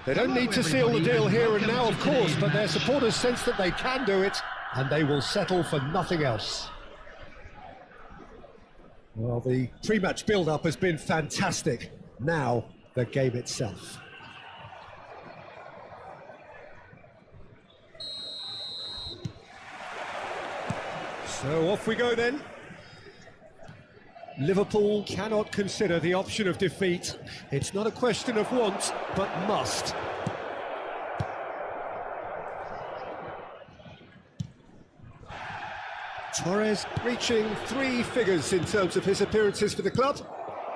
They don't need to seal the deal here and now, of course, but their supporters sense that they can do it, and they will settle for nothing else. Well, the pre-match build-up has been fantastic. Now, the game itself. So off we go then. Liverpool cannot consider the option of defeat. It's not a question of want, but must. Torres reaching 3 figures in terms of his appearances for the club.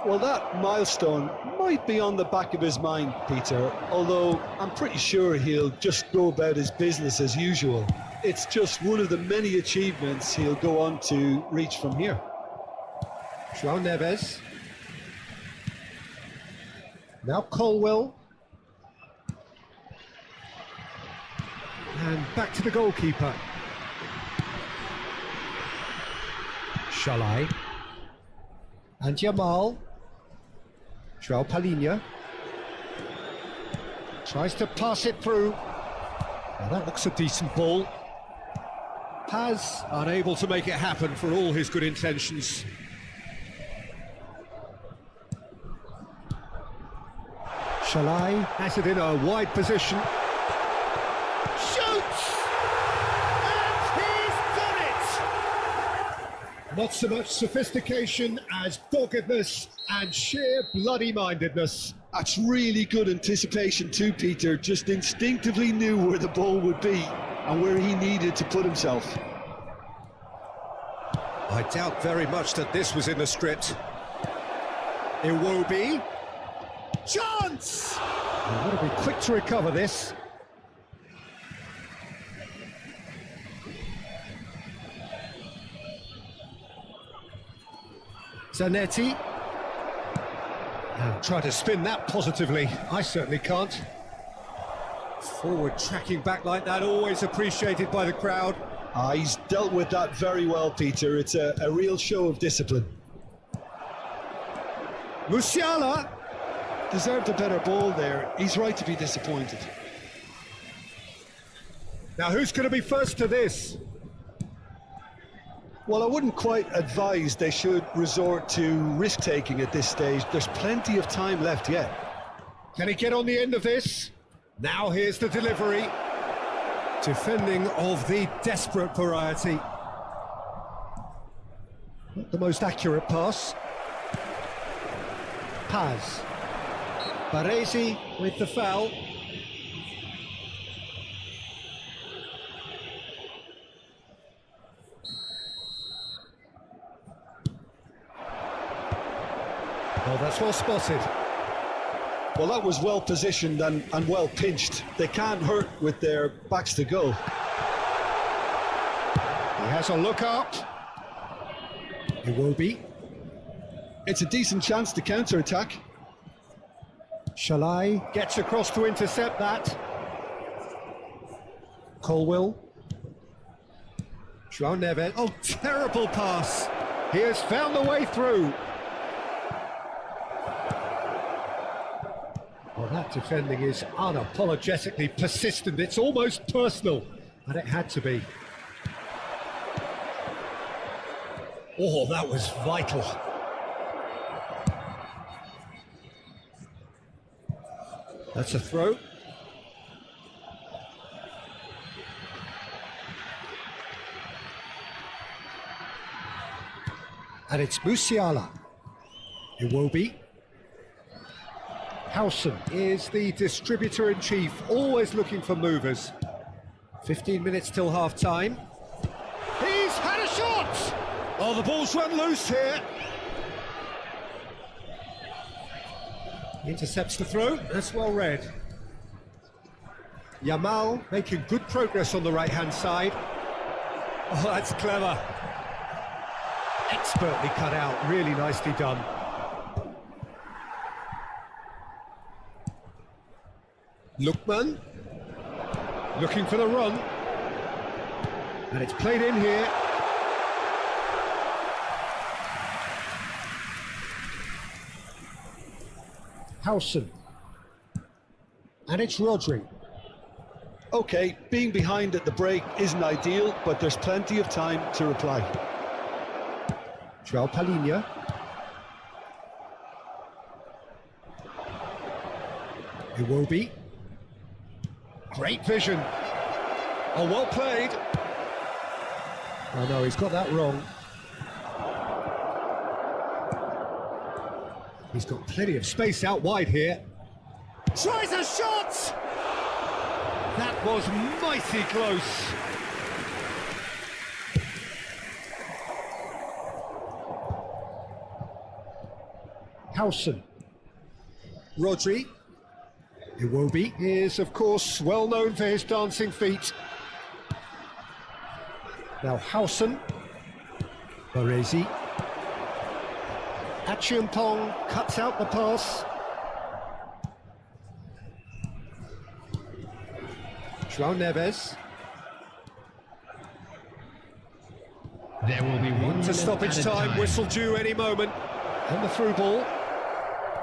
Well, that milestone might be on the back of his mind, Peter, although I'm pretty sure he'll just go about his business as usual. It's just one of the many achievements he'll go on to reach from here. João Neves. Now Colwill. And back to the goalkeeper. Shalai. And Jamal. João Palhinha. Tries to pass it through. Now that looks a decent ball. Paz unable to make it happen for all his good intentions. Shalai has it in a wide position. Shoots! And he's done it! Not so much sophistication as doggedness and sheer bloody-mindedness. That's really good anticipation too, Peter. Just instinctively knew where the ball would be and where he needed to put himself. I doubt very much that this was in the script. Iwobi. Chance! I've got to be quick to recover this. Zanetti. Try to spin that positively. I certainly can't. Forward tracking back like that, always appreciated by the crowd. He's dealt with that very well, Peter. It's a real show of discipline. Musiala. Deserved a better ball there. He's right to be disappointed. Now who's going to be first to this? Well, I wouldn't quite advise they should resort to risk-taking at this stage. There's plenty of time left yet. Can he get on the end of this? Now here's the delivery. Defending of the desperate variety. Not the most accurate pass. Paz. Baresi with the foul. Oh, that's well spotted. Well, that was well positioned and well pinched. They can't hurt with their backs to goal. He has a look up. Iwobi. It's a decent chance to counter-attack. Shalai gets across to intercept that. Colwill. João Neves. Oh, terrible pass. He has found the way through. Well, that defending is unapologetically persistent. It's almost personal, and it had to be. Oh, that was vital. That's a throw. And it's Musiala. Iwobi. Howson is the distributor-in-chief, always looking for movers. 15 minutes till half-time. He's had a shot! Oh, the ball's run loose here. Intercepts the throw, that's well read. Yamal making good progress on the right-hand side. Oh, that's clever. Expertly cut out, really nicely done. Lookman, looking for the run. And it's played in here. Howson. And it's Rodri. Okay, being behind at the break isn't ideal, but there's plenty of time to reply. Joao Palhinha. Iwobi. Great vision. Oh, well played. Oh no, he's got that wrong. He's got plenty of space out wide here. Tries a shot! That was mighty close. Howson. Rodri. Iwobi is, of course, well known for his dancing feet. Now Howson. Baresi. Achiampong cuts out the pass. João Neves. There will be one To stoppage time, whistle due any moment. And the through ball.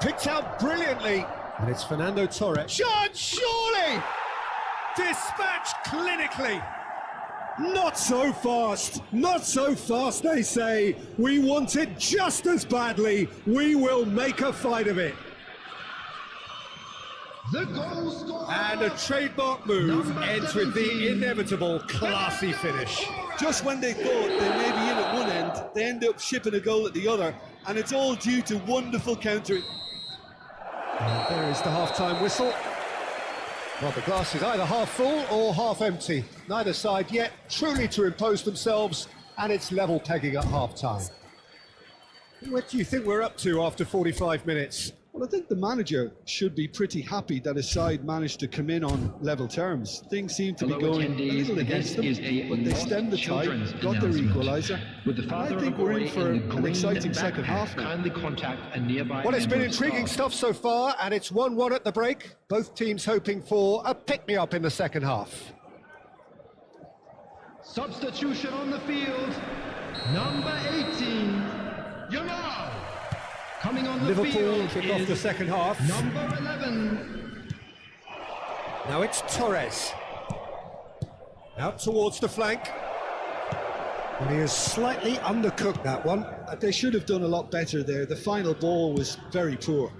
Picked out brilliantly. And it's Fernando Torres. Shot, surely! Dispatched clinically. Not so fast, not so fast, they say. We want it just as badly. We will make a fight of it. The goal scorer. And a trademark move ends with the inevitable classy finish. Just when they thought they may be in at one end, they end up shipping a goal at the other, and it's all due to wonderful countering. And there is the half-time whistle. Well, the glass is either half full or half empty. Neither side yet truly to impose themselves, and it's level pegging at half-time. What do you think we're up to after 45 minutes? Well, I think the manager should be pretty happy that his side managed to come in on level terms. Things seem to be going a little against them, but they stemmed the tide, got their equaliser. I think we're in for an exciting second half now. Well, it's been intriguing stuff so far, and it's 1-1 at the break. Both teams hoping for a pick-me-up in the second half. Substitution on the field. Number 18, Yamal. Coming on the Liverpool field kick off the second half. number 11. Now it's Torres. Out towards the flank. And he has slightly undercooked that one. They should have done a lot better there. The final ball was very poor.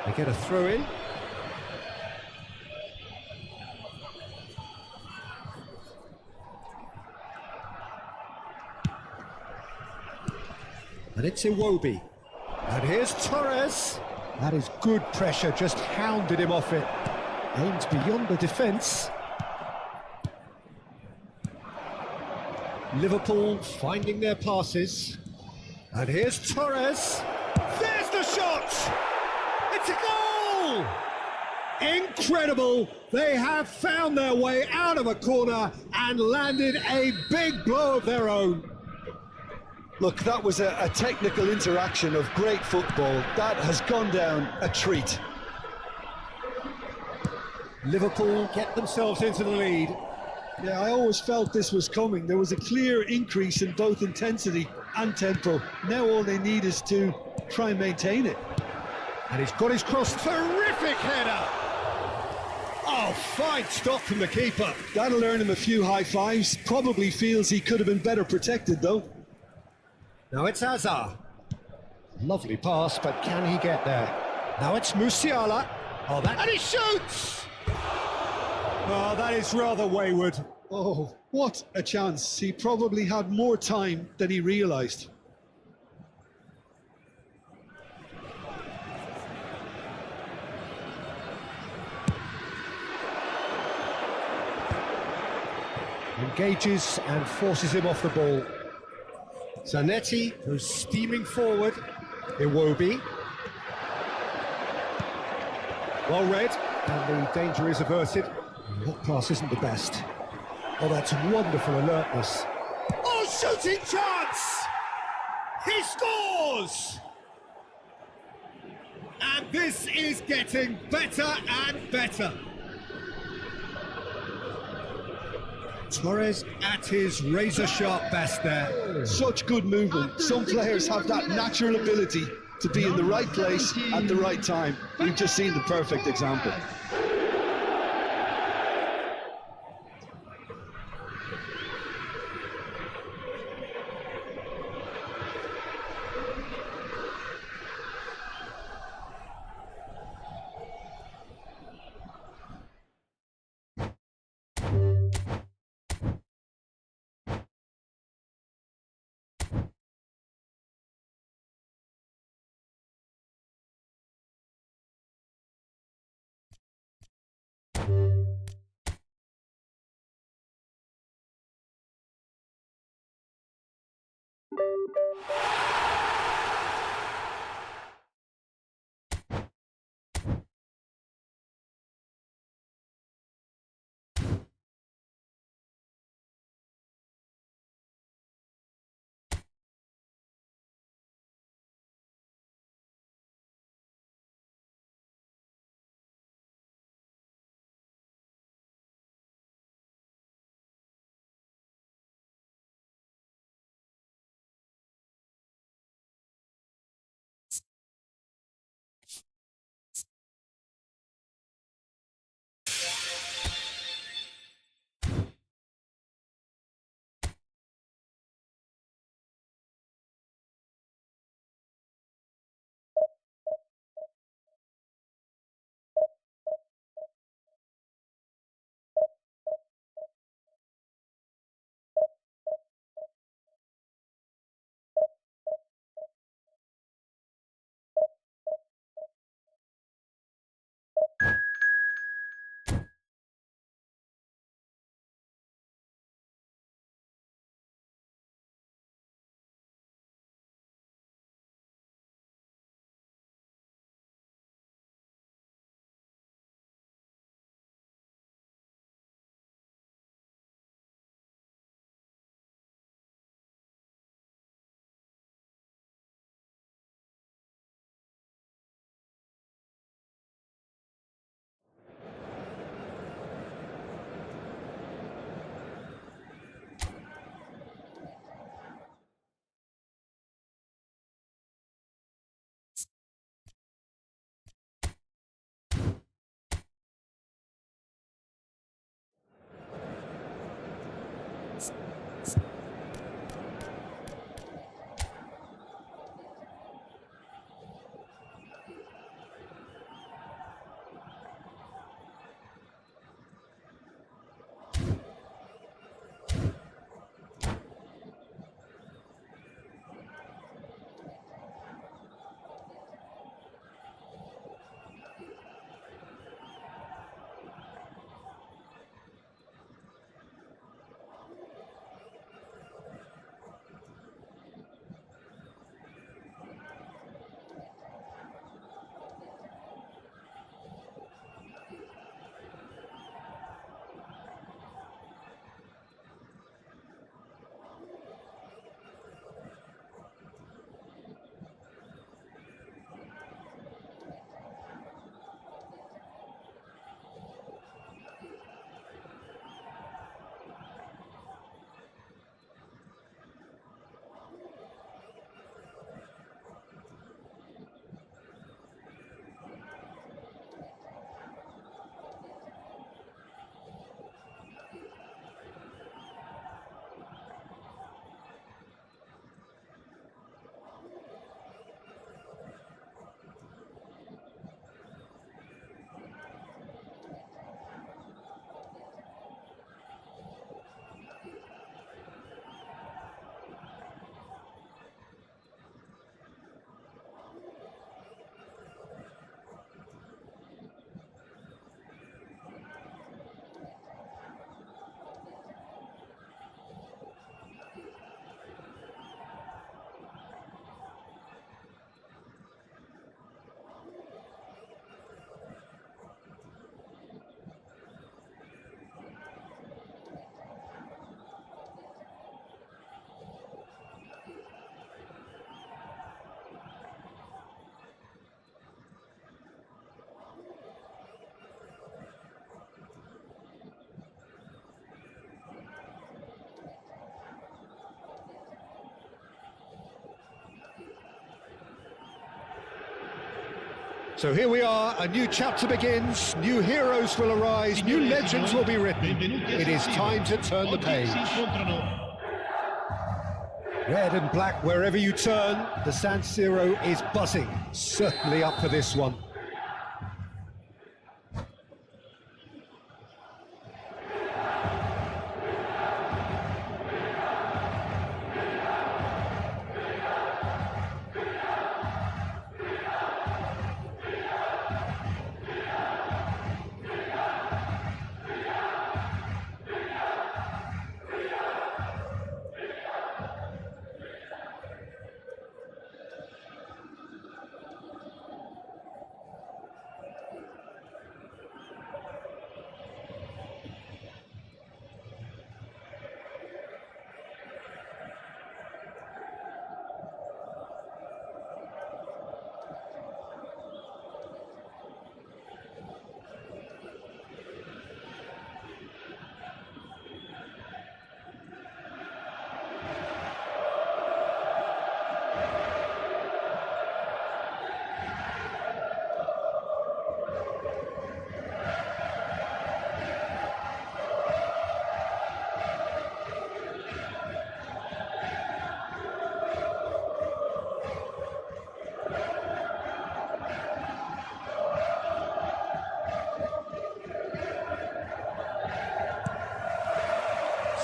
They get a throw in. And it's Iwobi. And here's Torres. That is good pressure, just hounded him off it. Aimed beyond the defence. Liverpool finding their passes. And here's Torres. There's the shot! It's a goal! Incredible! They have found their way out of a corner and landed a big blow of their own. Look, that was a technical interaction of great football. That has gone down a treat. Liverpool get themselves into the lead. Yeah, I always felt this was coming. There was a clear increase in both intensity and tempo. Now all they need is to try and maintain it. And he's got his cross. Terrific header! Oh, fine stop from the keeper. That'll earn him a few high fives. Probably feels he could have been better protected, though. Now it's Hazard. Lovely pass, but can he get there? Now it's Musiala. Oh, that... And he shoots! Oh, that is rather wayward. Oh, what a chance. He probably had more time than he realised. Engages and forces him off the ball. Zanetti, who's steaming forward. Iwobi. Well read, and the danger is averted. That pass isn't the best. Oh, that's wonderful alertness. Oh, shooting chance! He scores! And this is getting better and better. Torres at his razor-sharp best there. Such good movement. Some players have that natural ability to be in the right place at the right time. We've just seen the perfect example. So here we are, a new chapter begins, new heroes will arise, new legends will be written. It is time to turn the page. Red and black wherever you turn, the San Siro is buzzing. Certainly up for this one.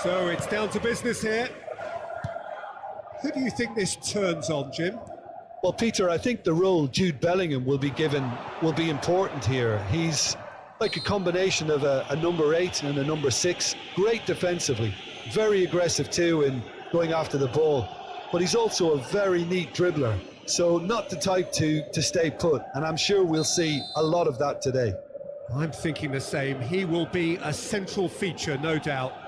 So it's down to business here. Who do you think this turns on, Jim? Well, Peter, I think the role Jude Bellingham will be given will be important here. He's like a combination of a number 8 and a number 6. Great defensively, very aggressive too in going after the ball. But he's also a very neat dribbler. So not the type to stay put. And I'm sure we'll see a lot of that today. I'm thinking the same. He will be a central feature, no doubt.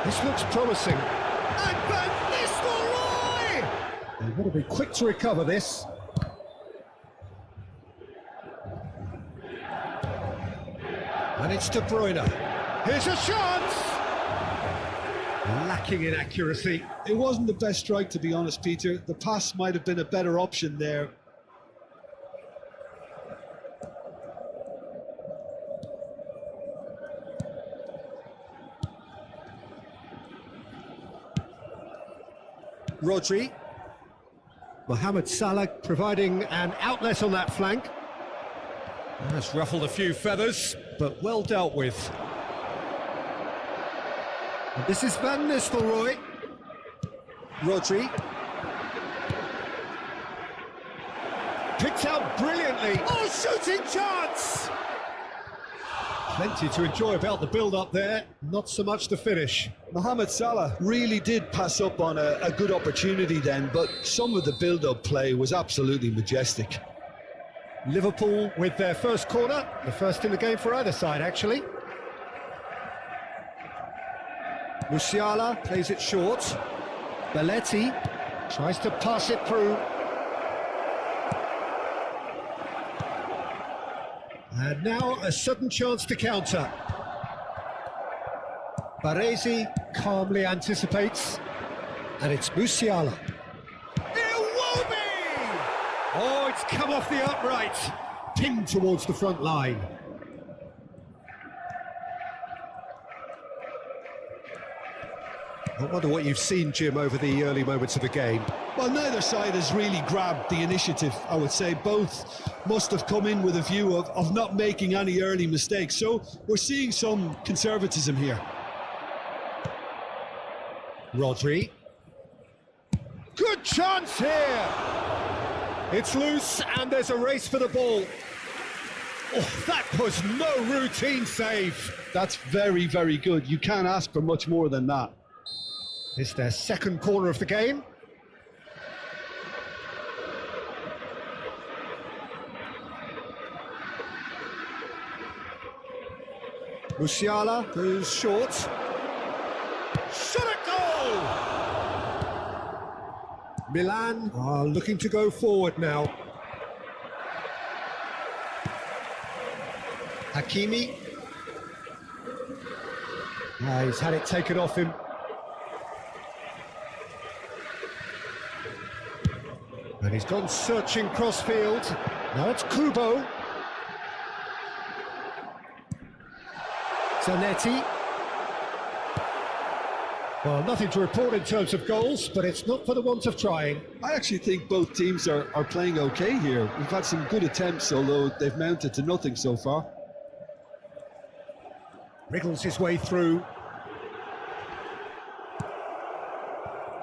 This looks promising. And Van Nistelrooy! They've got to be quick to recover this. And it's De Bruyne. Here's a chance! Lacking in accuracy. It wasn't the best strike, to be honest, Peter. The pass might have been a better option there. Rodri. Mohamed Salah providing an outlet on that flank. That's ruffled a few feathers, but well dealt with. And this is Van Nistelrooy. Rodri. Picked out brilliantly. Oh, shooting chance! Plenty to enjoy about the build-up there, not so much the finish. Mohamed Salah really did pass up on a good opportunity then, but some of the build-up play was absolutely majestic. Liverpool with their first corner, the first in the game for either side, actually. Musiala plays it short. Belletti tries to pass it through. And now a sudden chance to counter. Baresi calmly anticipates. And it's Musiala. Iwobi! Oh, it's come off the upright. Pinged towards the front line. I wonder what you've seen, Jim, over the early moments of the game. Well, neither side has really grabbed the initiative, I would say. Both must have come in with a view of not making any early mistakes. So we're seeing some conservatism here. Rodri. Good chance here! It's loose and there's a race for the ball. Oh, that was no routine save. That's very, very good. You can't ask for much more than that. It's their second corner of the game. Musiala goes short. Shot at goal! Milan are looking to go forward now. Hakimi. He's had it taken off him. And he's gone searching crossfield. Now it's Kubo. Zanetti. Well, nothing to report in terms of goals, but it's not for the want of trying. I actually think both teams are playing okay here. We've had some good attempts, although they've mounted to nothing so far. Wriggles his way through.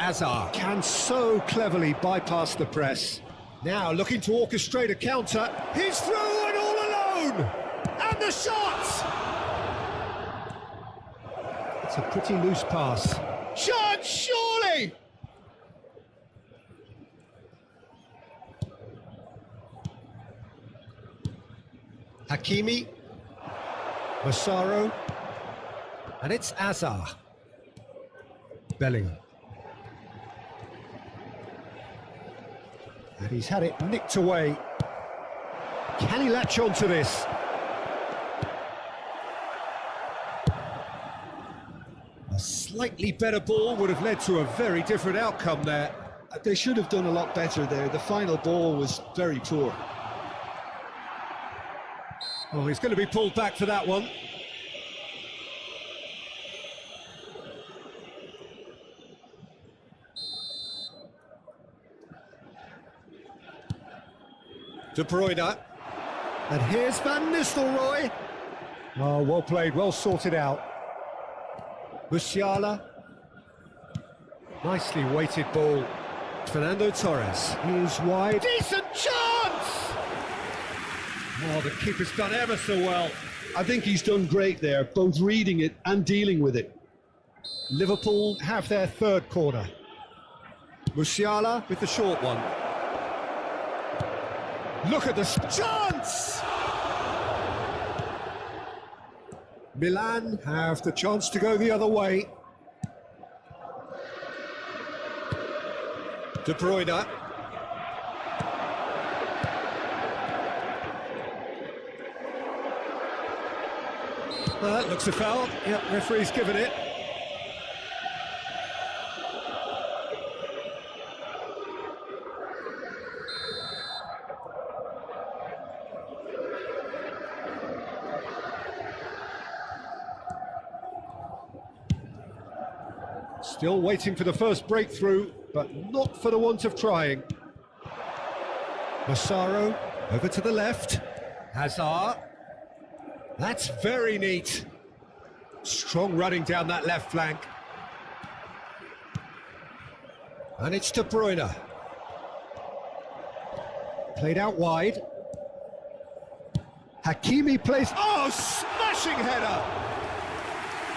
Azar can so cleverly bypass the press. Now looking to orchestrate a counter. He's through and all alone! And the shot! It's a pretty loose pass. Chance, surely! Hakimi. Massaro. And it's Azar. Bellingham. And he's had it nicked away. Can he latch on to this? A slightly better ball would have led to a very different outcome there. They should have done a lot better there. The final ball was very poor. Oh, he's going to be pulled back for that one. De Bruyne. And here's Van Nistelrooy. Oh, well played, well sorted out. Musiala. Nicely weighted ball. Fernando Torres. He's wide. Decent chance! Oh, the keeper's done ever so well. I think he's done great there, both reading it and dealing with it. Liverpool have their third corner. Musiala with the short one. Look at the chance! Milan have the chance to go the other way. De Bruyne. That looks a foul. Yep, referee's given it. Still waiting for the first breakthrough, but not for the want of trying. Massaro over to the left. Hazard. That's very neat. Strong running down that left flank. And it's De Bruyne. Played out wide. Hakimi plays... Oh, smashing header!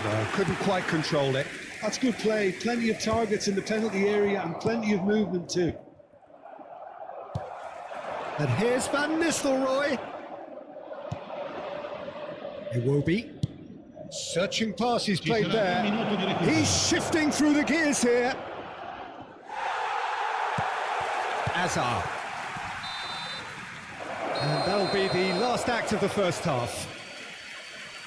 No, couldn't quite control it. That's good play. Plenty of targets in the penalty area and plenty of movement too. And here's Van Nistelrooy. Iwobi. Searching pass he's played there. He's shifting through the gears here. Azar. And that'll be the last act of the first half.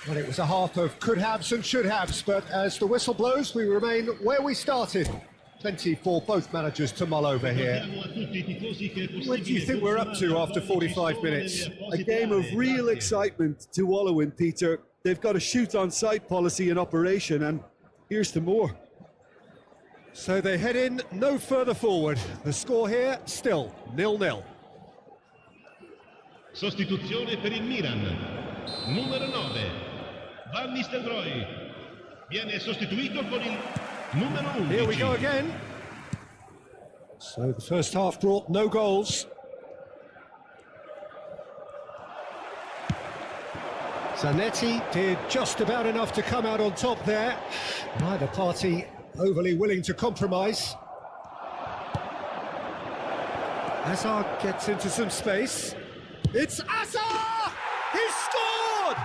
Well, it was a half of could-haves and should-haves, but as the whistle blows, we remain where we started. Plenty for both managers to mull over here. What do you think we're up to after 45 minutes? A game of real excitement to wallow in, Peter. They've got a shoot-on-sight policy in operation, and here's to more. So they head in no further forward. The score here, still 0-0. Sostituzione per il Milan. Numero 9, Van Nistelrooy. Viene sostituito con il numero 11. Here we go again. So the first half brought no goals. Zanetti did just about enough to come out on top there. Neither party overly willing to compromise. Hazard gets into some space. It's Hazard! He's scored!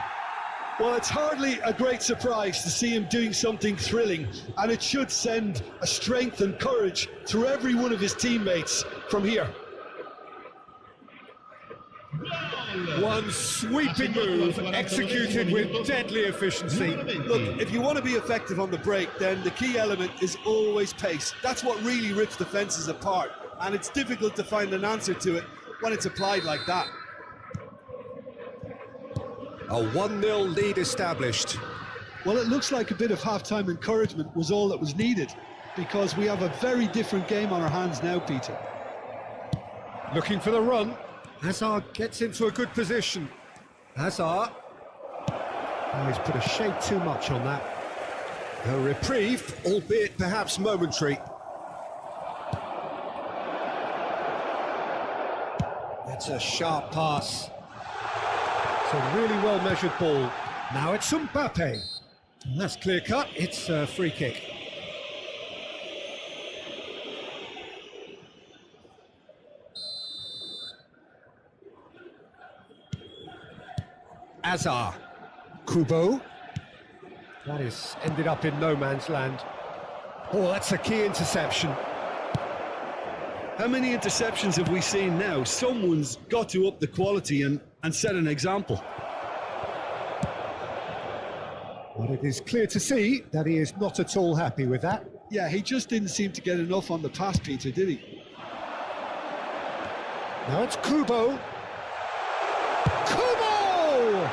Well, it's hardly a great surprise to see him doing something thrilling, and it should send a strength and courage through every one of his teammates from here. One sweeping move executed with deadly efficiency. Look, if you want to be effective on the break, then the key element is always pace. That's what really rips defences apart. and it's difficult to find an answer to it when it's applied like that. A 1-0 lead established. Well, it looks like a bit of half-time encouragement was all that was needed, because we have a very different game on our hands now, Peter. Looking for the run. Hazard gets into a good position. Hazard. Oh, he's put a shade too much on that. A reprieve, albeit perhaps momentary. That's a sharp pass. It's a really well-measured ball. Now it's Mbappe. And that's clear-cut. It's a free kick. Azar. Kubo. That is ended up in no man's land. Oh, that's a key interception. How many interceptions have we seen now? Someone's got to up the quality and set an example. But it is clear to see that he is not at all happy with that. Yeah, he just didn't seem to get enough on the pass, Peter, did he? Now it's Kubo. Kubo!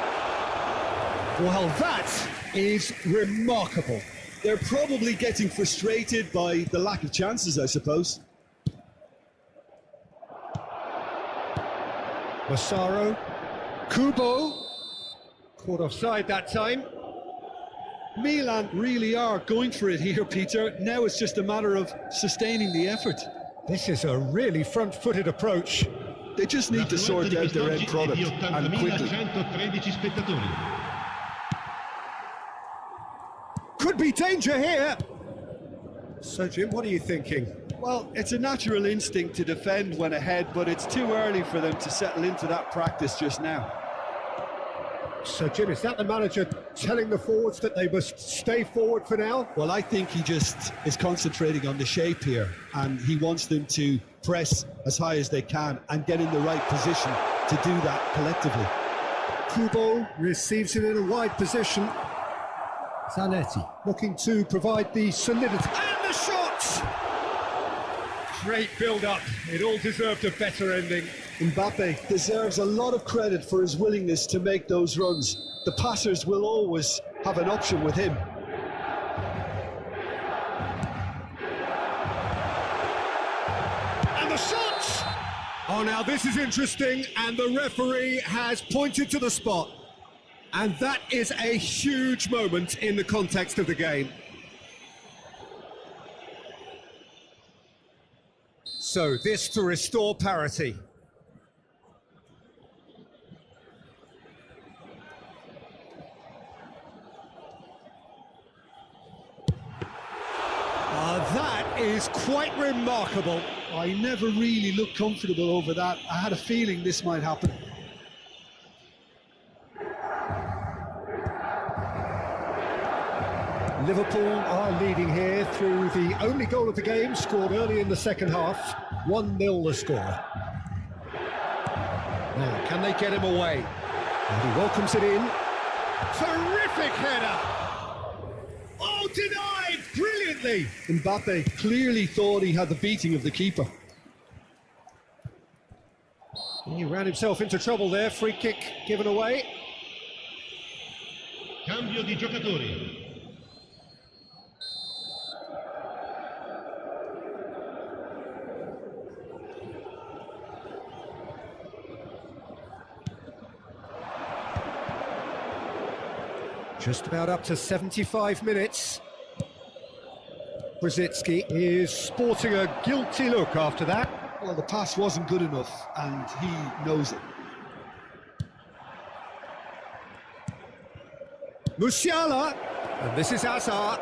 Well, that is remarkable. They're probably getting frustrated by the lack of chances, I suppose. Massaro. Kubo. Caught offside that time. Milan really are going for it here, Peter. Now it's just a matter of sustaining the effort. This is a really front-footed approach. They just need to sort out their end product, and quickly. Could be danger here. So, Jim, what are you thinking? Well, it's a natural instinct to defend when ahead, but it's too early for them to settle into that practice just now. So, Jim, is that the manager telling the forwards that they must stay forward for now? Well, I think he just is concentrating on the shape here, and he wants them to press as high as they can and get in the right position to do that collectively. Kubo receives it in a wide position. Zanetti looking to provide the solidity. And the shot! Great build-up. It all deserved a better ending. Mbappe deserves a lot of credit for his willingness to make those runs. The passers will always have an option with him. And the shot! Oh, now this is interesting, and the referee has pointed to the spot. And that is a huge moment in the context of the game. So this to restore parity. That is quite remarkable. I never really looked comfortable over that. I had a feeling this might happen. Liverpool are leading here through the only goal of the game, scored early in the second half. 1-0 the score. Now, can they get him away? And he welcomes it in. Terrific header! Oh, denied brilliantly! Mbappe clearly thought he had the beating of the keeper. He ran himself into trouble there. Free kick given away. Cambio di giocatori. Just about up to 75 minutes. Brzezinski is sporting a guilty look after that. Well, the pass wasn't good enough, and he knows it. Musiala, and this is Hazard.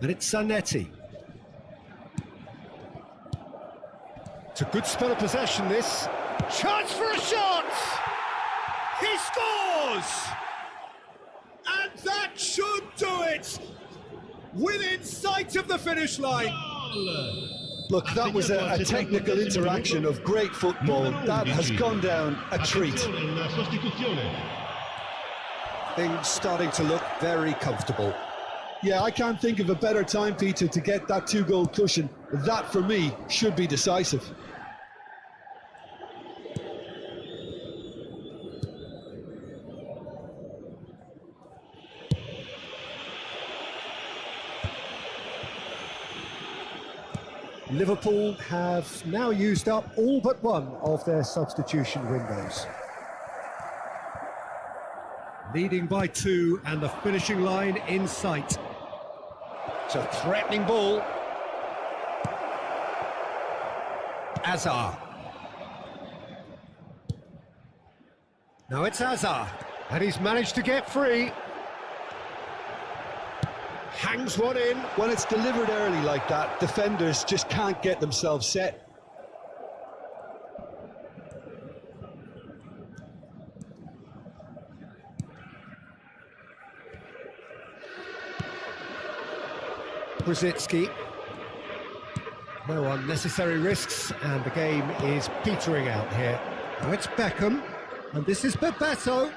And it's Zanetti. It's a good spell of possession, this. Chance for a shot! He scores! And that should do it! Within sight of the finish line. Look, that was a technical interaction of great football. That has gone down a treat. Things starting to look very comfortable. Yeah, I can't think of a better time, Peter, to get that 2-goal cushion. That, for me, should be decisive. Liverpool have now used up all but one of their substitution windows. Leading by 2 and the finishing line in sight. It's a threatening ball. Azar. Now it's Azar, and he's managed to get free. Hangs one in. When it's delivered early like that, defenders just can't get themselves set. Brzezinski. No unnecessary risks, and the game is petering out here. Now it's Beckham, and this is Bebeto.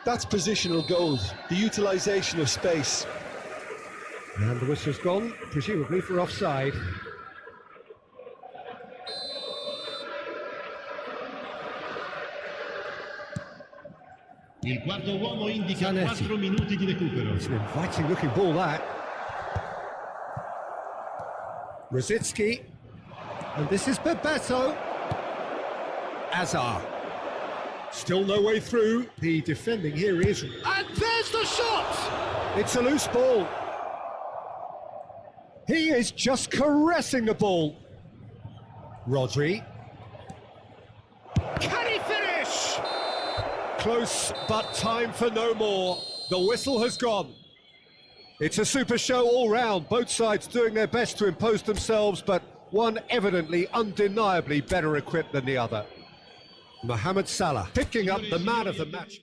That's positional gold, the utilisation of space. And the whistle's gone, presumably for offside. Il quarto uomo indica Zanetti. 4 minuti di recupero. It's an inviting looking ball, that. Rosicki, and this is Bebeto. Azar. Still no way through. The defending here is... And there's the shot! It's a loose ball. He is just caressing the ball. Rodri. Can he finish? Close, but time for no more. The whistle has gone. It's a super show all round, both sides doing their best to impose themselves, but one evidently, undeniably better equipped than the other. Mohamed Salah picking up the man of the match.